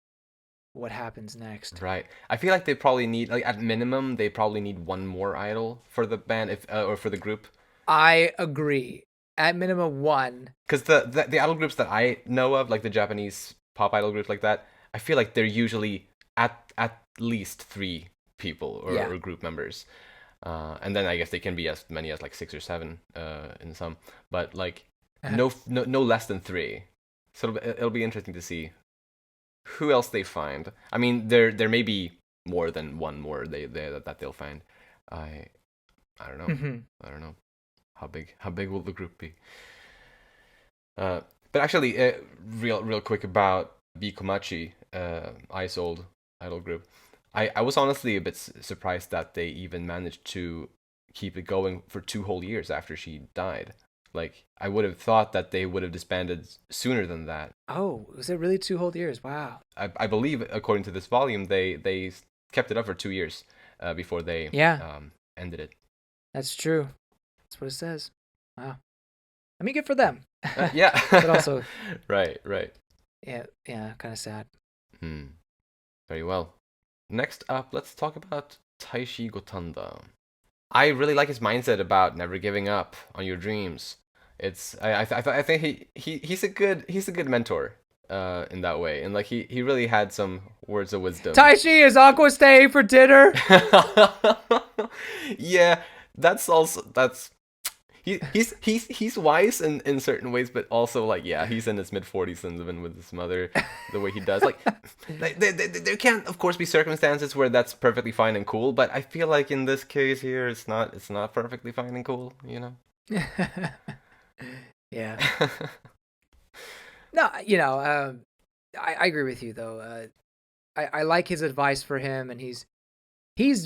what happens next. Right. I feel like they probably need, like, at minimum they probably need one more idol for the band, if or for the group. I agree. At minimum one. Because the idol groups that I know of, like the Japanese pop idol groups like that, I feel like they're usually at least 3 people or group members. And then I guess they can be as many as like 6 or 7 in some, but like no less than 3. So it'll be interesting to see who else they find. I mean, there may be more than one more that they'll find. I don't know. Mm-hmm. I don't know how big will the group be. But actually, real quick about Bikomachi, Ice Old idol group. I was honestly a bit surprised that they even managed to keep it going for 2 whole years after she died. Like, I would have thought that they would have disbanded sooner than that. Oh, was it really 2 whole years? Wow. I believe, according to this volume, they kept it up for 2 years before they ended it. That's true. That's what it says. Wow. I mean, good for them. Yeah. But also, right. yeah, kind of sad. Very well. Next up, let's talk about Taishi Gotanda. I really like his mindset about never giving up on your dreams. It's I think he's a good mentor in that way, and like he really had some words of wisdom. Taishi, is Aqua staying for dinner? Yeah, that's he's wise in certain ways, but also like, yeah, he's in his mid-40s and living with his mother the way he does. Like, there can of course be circumstances where that's perfectly fine and cool, but I feel like in this case here, it's not perfectly fine and cool, you know. Yeah. No, I agree with you though. I like his advice for him, and he's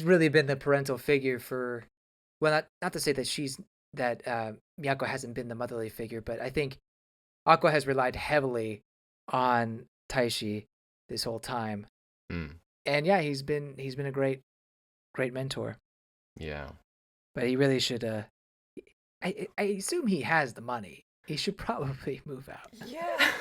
really been the parental figure for, well, not to say that Miyako hasn't been the motherly figure, but I think Aqua has relied heavily on Taishi this whole time. And yeah, he's been a great mentor. Yeah. But he really should I assume he has the money. He should probably move out. Yeah.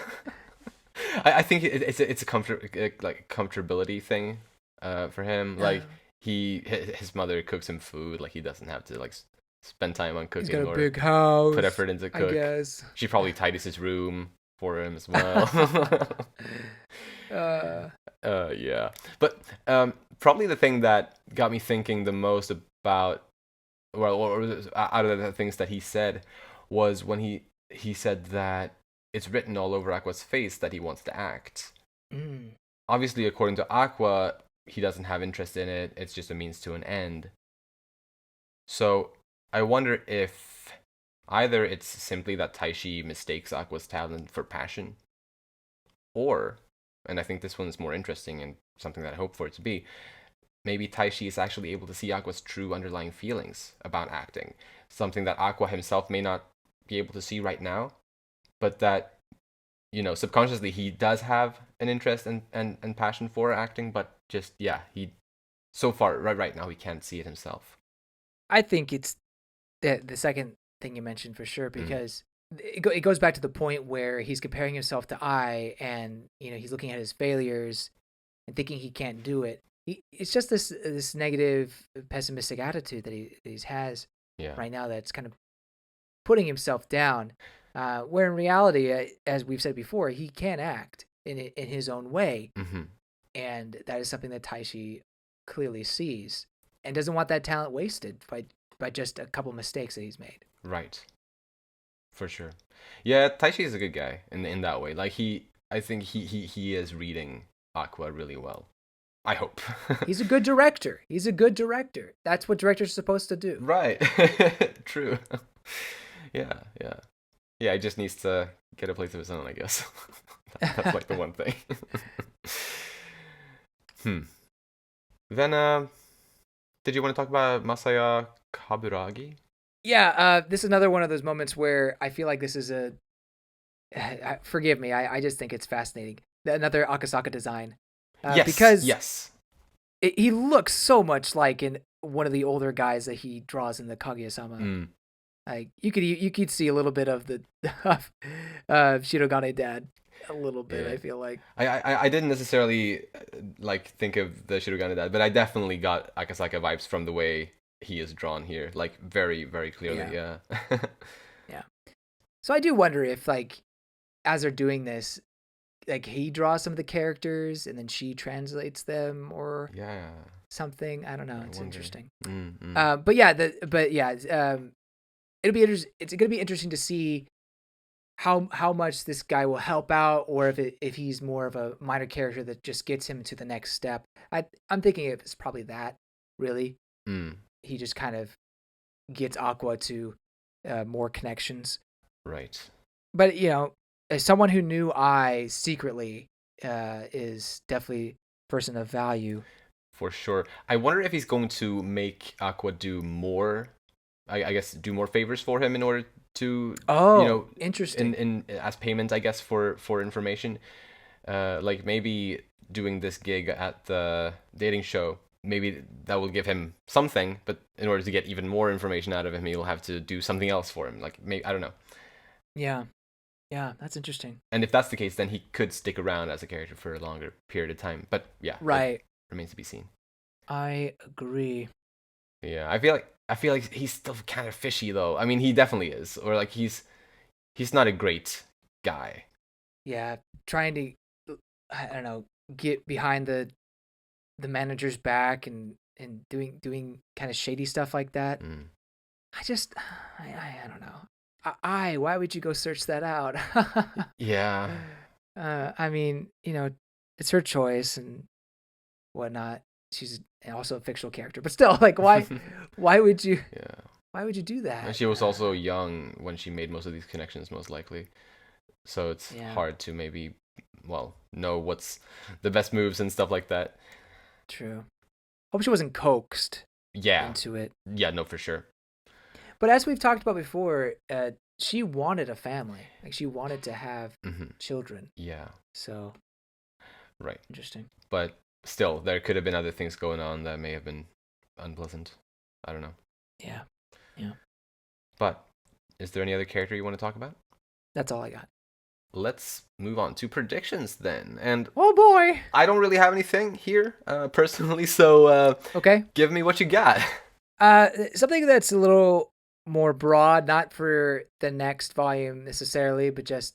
I think it's a comfortability thing, for him. Like his mother cooks him food. Like he doesn't have to like spend time on He's cooking got a or big house. put effort into I cook. guess. She probably tidies his room for him as well. Yeah. But probably the thing that got me thinking the most about, well, or out of the things that he said, was when he said that it's written all over Aqua's face that he wants to act. Mm. Obviously, according to Aqua, he doesn't have interest in it. It's just a means to an end. So I wonder if either it's simply that Taishi mistakes Aqua's talent for passion, or, and I think this one is more interesting and something that I hope for it to be, maybe Taishi is actually able to see Aqua's true underlying feelings about acting. Something that Aqua himself may not be able to see right now, but that, subconsciously he does have an interest and passion for acting, but just, yeah, he, so far, right now, he can't see it himself. I think it's the second thing you mentioned for sure, because it goes back to the point where he's comparing himself to I, and he's looking at his failures and thinking he can't do it. It's just this negative, pessimistic attitude that he has right now that's kind of putting himself down. Where in reality, as we've said before, he can act in his own way, and that is something that Taishi clearly sees and doesn't want that talent wasted by just a couple mistakes that he's made. Right. For sure. Yeah, Taishi is a good guy in that way. Like I think he is reading Aqua really well. I hope. He's a good director. That's what directors are supposed to do. Right. True. Yeah. He just needs to get a place of his own, I guess. That's like the one thing. Then, did you want to talk about Masaya Kaburagi? Yeah, this is another one of those moments where I feel like this is forgive me, I just think it's fascinating. Another Akasaka design. Yes. Because he looks so much like in one of the older guys that he draws in the Kaguya-sama. Like you could see a little bit of the Shirogane dad, a little bit. Yeah. I feel like I didn't necessarily like think of the Shirogane dad, but I definitely got Akasaka vibes from the way he is drawn here, like very, very clearly. Yeah. Yeah. So I do wonder if, like, as they're doing this, like he draws some of the characters and then she translates them, or something. I don't know. It's interesting. But it'll be it's going to be interesting to see how much this guy will help out, or if he's more of a minor character that just gets him to the next step. I'm thinking it's probably that, really. He just kind of gets Aqua to more connections. Right. But, as someone who knew I secretly, is definitely a person of value. For sure. I wonder if he's going to make Aqua do more, I guess, do more favors for him in order to, interesting. In as payment, I guess, for information. Like maybe doing this gig at the dating show, maybe that will give him something, but in order to get even more information out of him, he'll have to do something else for him. Like, maybe, I don't know. Yeah, that's interesting. And if that's the case, then he could stick around as a character for a longer period of time. But yeah, right. It remains to be seen. I agree. Yeah, I feel like he's still kind of fishy though. I mean, he definitely is, or like he's not a great guy. Yeah, trying to, I don't know, get behind the manager's back and doing kind of shady stuff like that. I don't know. Why would you go search that out? Yeah. I mean, it's her choice and whatnot. She's also a fictional character, but still, like, why would you? Yeah. Why would you do that? And she was also young when she made most of these connections, most likely. So it's hard to maybe, know what's the best moves and stuff like that. True. Hope she wasn't coaxed into it. Yeah, no, for sure. But as we've talked about before, she wanted a family. Like, she wanted to have children. Yeah. So. Right. Interesting. But still, there could have been other things going on that may have been unpleasant. I don't know. Yeah. But is there any other character you want to talk about? That's all I got. Let's move on to predictions then. And Oh boy. I don't really have anything here personally, so Okay. give me what you got. Something that's a little more broad, not for the next volume necessarily, but just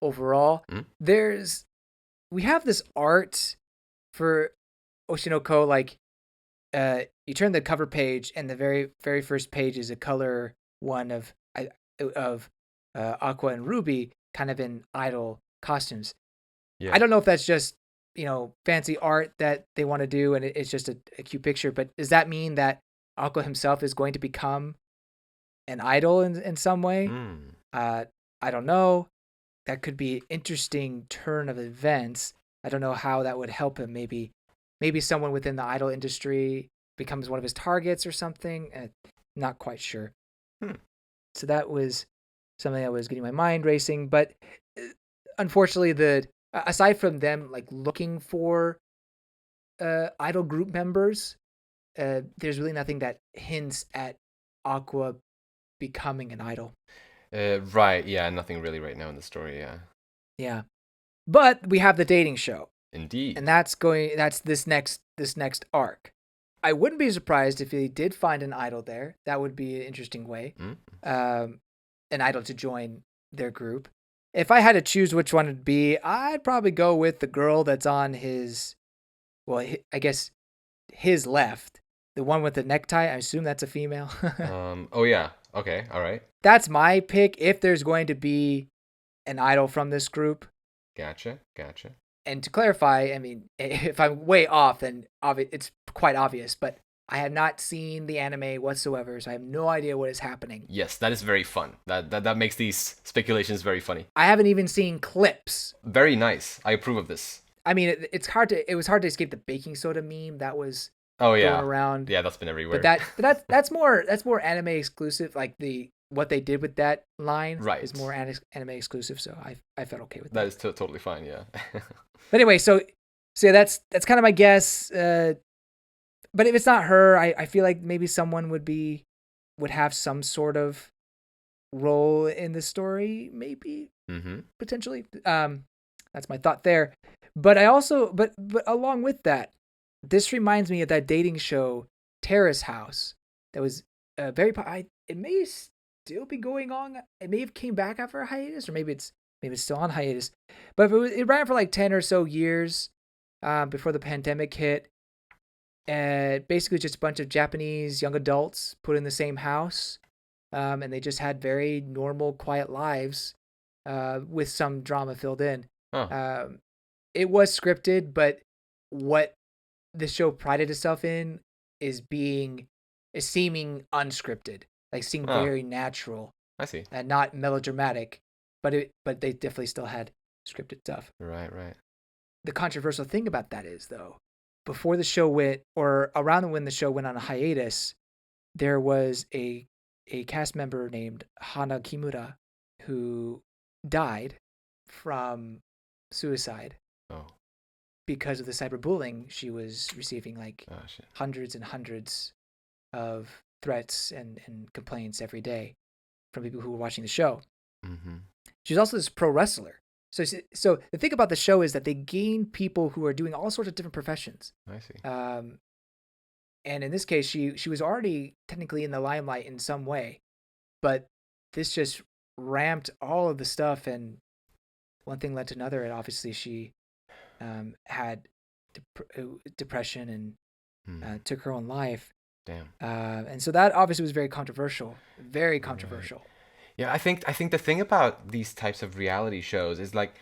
overall. We have this art for Oshinoko, like you turn the cover page and the very first page is a color one of Aqua and Ruby kind of in idol costumes. Yeah. I don't know if that's just, fancy art that they want to do and it's just a cute picture, but does that mean that Aqua himself is going to become an idol in some way? I don't know. That could be an interesting turn of events. I don't know how that would help him. Maybe someone within the idol industry becomes one of his targets or something. Not quite sure. So that was something that was getting my mind racing. But unfortunately, aside from them like looking for idol group members, there's really nothing that hints at Aqua becoming an idol. Right, yeah, nothing really right now in the story, yeah. Yeah. But we have the dating show. Indeed. And that's this next arc. I wouldn't be surprised if he did find an idol there. That would be an interesting way. An idol to join their group. If I had to choose which one it'd be, I'd probably go with the girl that's on I guess his left. The one with the necktie. I assume that's a female. Oh yeah. Okay. All right. That's my pick if there's going to be an idol from this group. Gotcha. And to clarify, I mean, if I'm way off, then it's quite obvious, but I have not seen the anime whatsoever, so I have no idea what is happening. Yes, that is very fun. That makes these speculations very funny. I haven't even seen clips. Very nice. I approve of this. I mean, it was hard to escape the baking soda meme that was going around. Yeah, that's been everywhere. But that's more anime exclusive. Like what they did with that line is more anime exclusive, so I felt okay with that. That is totally fine, yeah. But anyway, so yeah, that's kind of my guess. But if it's not her, I feel like maybe someone would have some sort of role in the story, maybe potentially. That's my thought there. But I also, but along with that, this reminds me of that dating show, Terrace House, that was very. It may still be going on. It may have came back after a hiatus, or maybe it's still on hiatus. But it ran for like 10 or so years before the pandemic hit. Basically, just a bunch of Japanese young adults put in the same house, and they just had very normal, quiet lives with some drama filled in. It was scripted, but what the show prided itself in is seeming unscripted, like seeming very natural. I see. And not melodramatic, but they definitely still had scripted stuff. Right. The controversial thing about that is, though, before the show went, or around when the show went on a hiatus, there was a cast member named Hana Kimura who died from suicide. Because of the cyberbullying she was receiving, like hundreds and hundreds of threats and complaints every day from people who were watching the show. She was also this pro wrestler. So the thing about the show is that they gain people who are doing all sorts of different professions. I see. And in this case, she was already technically in the limelight in some way, but this just ramped all of the stuff, and one thing led to another, and obviously she had depression and took her own life. Damn. And so that obviously was very controversial. Very controversial. Right. Yeah, I think the thing about these types of reality shows is like,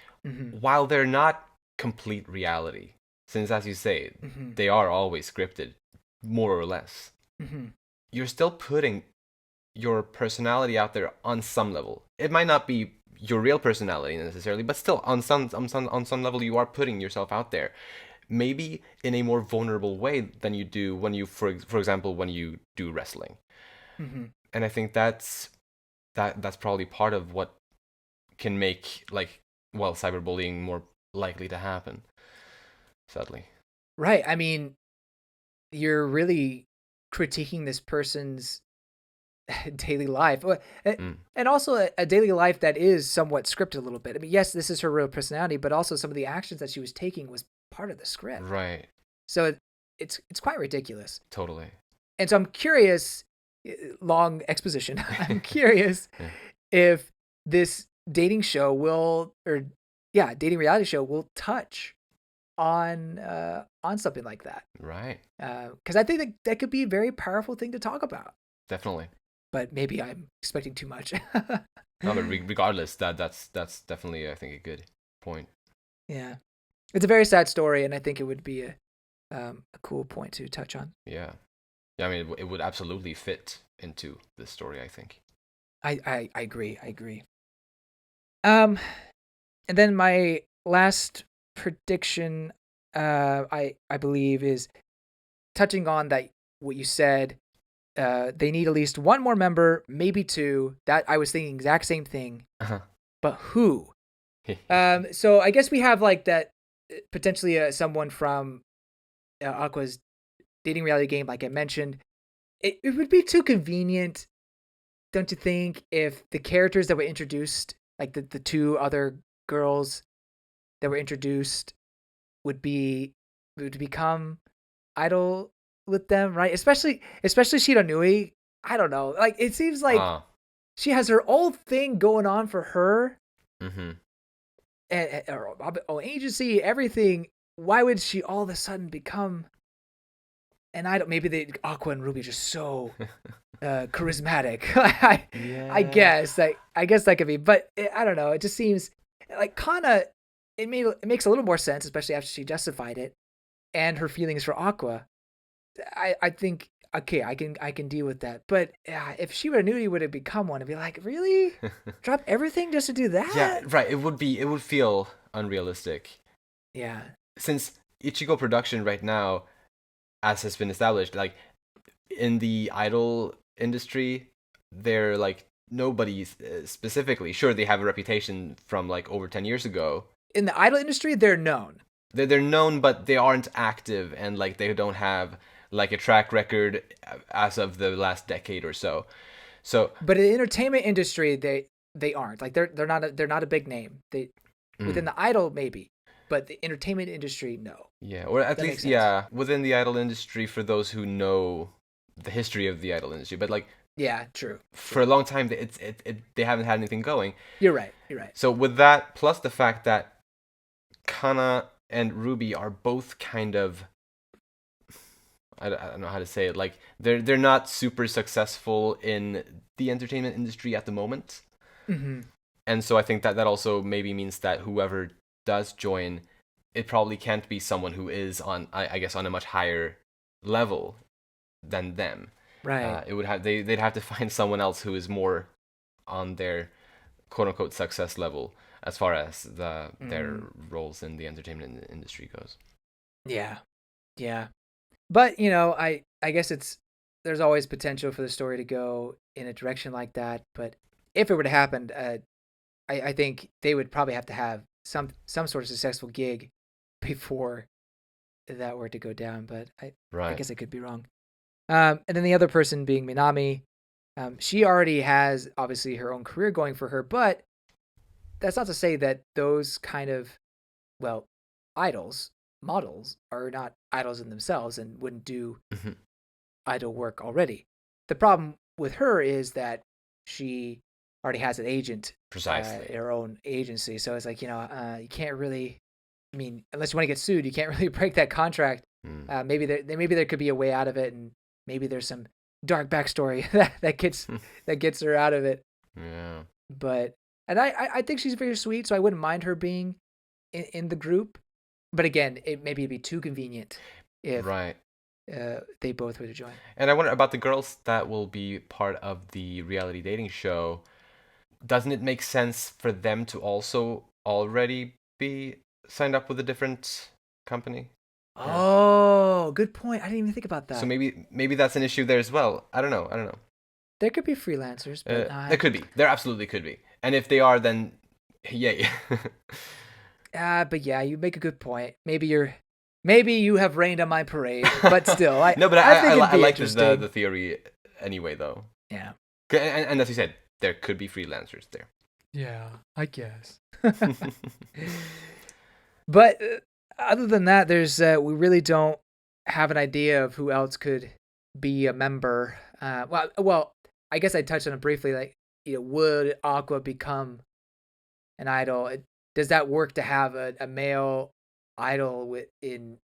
while they're not complete reality, since as you say, they are always scripted, more or less, you're still putting your personality out there on some level. It might not be your real personality necessarily, but still on some level you are putting yourself out there, maybe in a more vulnerable way than you do when you, for example, when you do wrestling. And I think that's probably part of what can make cyberbullying more likely to happen, sadly. Right. I mean, you're really critiquing this person's daily life. Mm. And also a daily life that is somewhat scripted a little bit. I mean, yes, this is her real personality, but also some of the actions that she was taking was part of the script. Right. So it's quite ridiculous. Totally. And so I'm curious, long exposition. I'm curious Yeah. if this dating show dating reality show will touch on something like that. Right. Because I think that could be a very powerful thing to talk about. Definitely. But maybe I'm expecting too much. No, but regardless, that's definitely, I think, a good point. Yeah, it's a very sad story, and I think it would be a cool point to touch on. Yeah. I mean, it would absolutely fit into this story, I think. I agree. I agree. And then my last prediction, I believe, is touching on that what you said. They need at least one more member, maybe two. That I was thinking exact same thing. Uh-huh. But who? So I guess we have like that potentially someone from Aqua's dating reality game, like I mentioned. It would be too convenient, don't you think, if the characters that were introduced, like the two other girls that were introduced, would become idol with them, right? Especially Shiranui. I don't know. Like it seems like she has her own thing going on for her. Mm-hmm. And her own agency, everything. Why would she all of a sudden become an idol? Maybe Aqua and Ruby are just so charismatic. I guess that could be, but I don't know. It just seems like Kana. It makes a little more sense, especially after she justified it, and her feelings for Aqua. I think okay, I can deal with that. But if Shiranui would have become one, I'd be like, really? Drop everything just to do that? Yeah, right. It would feel unrealistic. Yeah. Since Ichigo production right now, as has been established, like in the idol industry, they're like nobody specifically. Sure, they have a reputation from like over 10 years ago. In the idol industry, they're known. They're known, but they aren't active, and like they don't have like a track record as of the last decade or so. But in the entertainment industry, they aren't. Like they're not a big name. They within the idol maybe, but the entertainment industry no. Yeah, or at least within the idol industry for those who know the history of the idol industry. But like true. For a long time, they haven't had anything going. You're right. So with that, plus the fact that Kana and Ruby are both kind of, I don't know how to say it, like they're not super successful in the entertainment industry at the moment. Mm-hmm. And so I think that also maybe means that whoever does join, it probably can't be someone who is on, I guess, on a much higher level than them. Right. They'd have to find someone else who is more on their quote unquote success level as far as their roles in the entertainment industry goes. Yeah. But I guess there's always potential for the story to go in a direction like that. But if it were to happen, I think they would probably have to have some sort of successful gig before that were to go down. But I guess I could be wrong. And then the other person being Minami, she already has obviously her own career going for her, but that's not to say that those kind of, models are not idols in themselves and wouldn't do idol work already. The problem with her is that she already has an agent, precisely, her own agency. So it's like, you can't really, unless you want to get sued, you can't really break that contract. Maybe there could be a way out of it, and maybe there's some dark backstory that gets her out of it. Yeah. But I think she's very sweet, so I wouldn't mind her being in the group. But again, it'd be too convenient if they both were to join. And I wonder about the girls that will be part of the reality dating show. Doesn't it make sense for them to also already be signed up with a different company? Oh, good point. I didn't even think about that. So maybe that's an issue there as well. I don't know. There could be freelancers, but there could be. There absolutely could be. And if they are, then yay. But yeah, you make a good point. Maybe you have rained on my parade, but still, I no, but I think I like the theory anyway, though. Yeah. And as you said, there could be freelancers there. Yeah, I guess. But other than that, there's we really don't have an idea of who else could be a member. Well, I guess I touched on it briefly. Like, would Aqua become an idol? Does that work to have a male idol in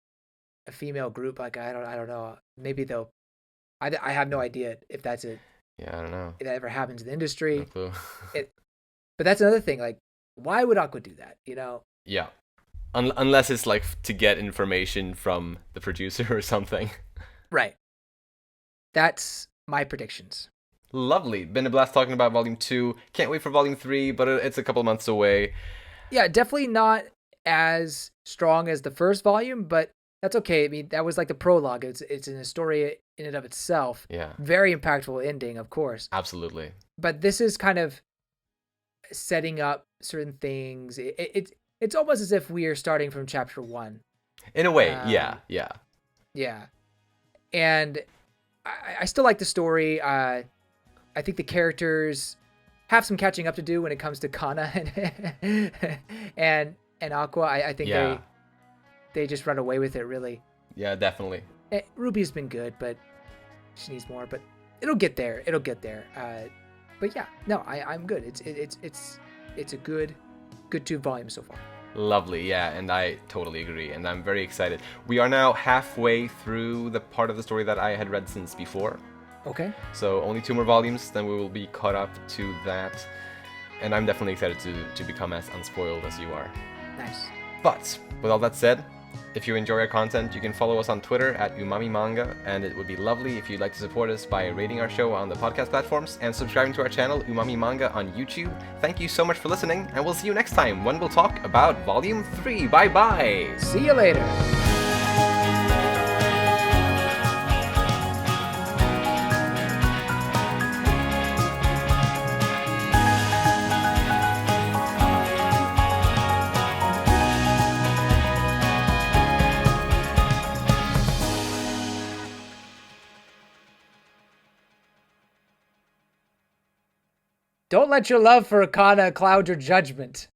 a female group? Like, I don't know. Maybe they'll. I have no idea if that's it. Yeah, I don't know. If that ever happens in the industry. No clue. But that's another thing. Like, why would Aqua do that? Yeah. Unless it's like to get information from the producer or something. Right. That's my predictions. Lovely. Been a blast talking about Volume 2. Can't wait for Volume 3, but it's a couple months away. Yeah, definitely not as strong as the first volume, but that's okay. I mean, that was like the prologue. It's in a story in and of itself. Yeah. Very impactful ending, of course. Absolutely. But this is kind of setting up certain things. It's almost as if we are starting from chapter 1. In a way, yeah. Yeah. And I still like the story. I think the characters have some catching up to do when it comes to Kana and Aqua. I think they just run away with it, really. Yeah, definitely. Ruby's been good, but she needs more. But it'll get there. But yeah, no, I'm good. It's a good 2 volumes so far. Lovely, yeah, and I totally agree, and I'm very excited. We are now halfway through the part of the story that I had read since before. Okay. So only 2 more volumes, then we will be caught up to that. And I'm definitely excited to become as unspoiled as you are. Nice. But, with all that said, if you enjoy our content, you can follow us on Twitter at Umami Manga, and it would be lovely if you'd like to support us by rating our show on the podcast platforms and subscribing to our channel, Umami Manga, on YouTube. Thank you so much for listening, and we'll see you next time when we'll talk about Volume 3. Bye-bye! See you later! Don't let your love for Akana cloud your judgment.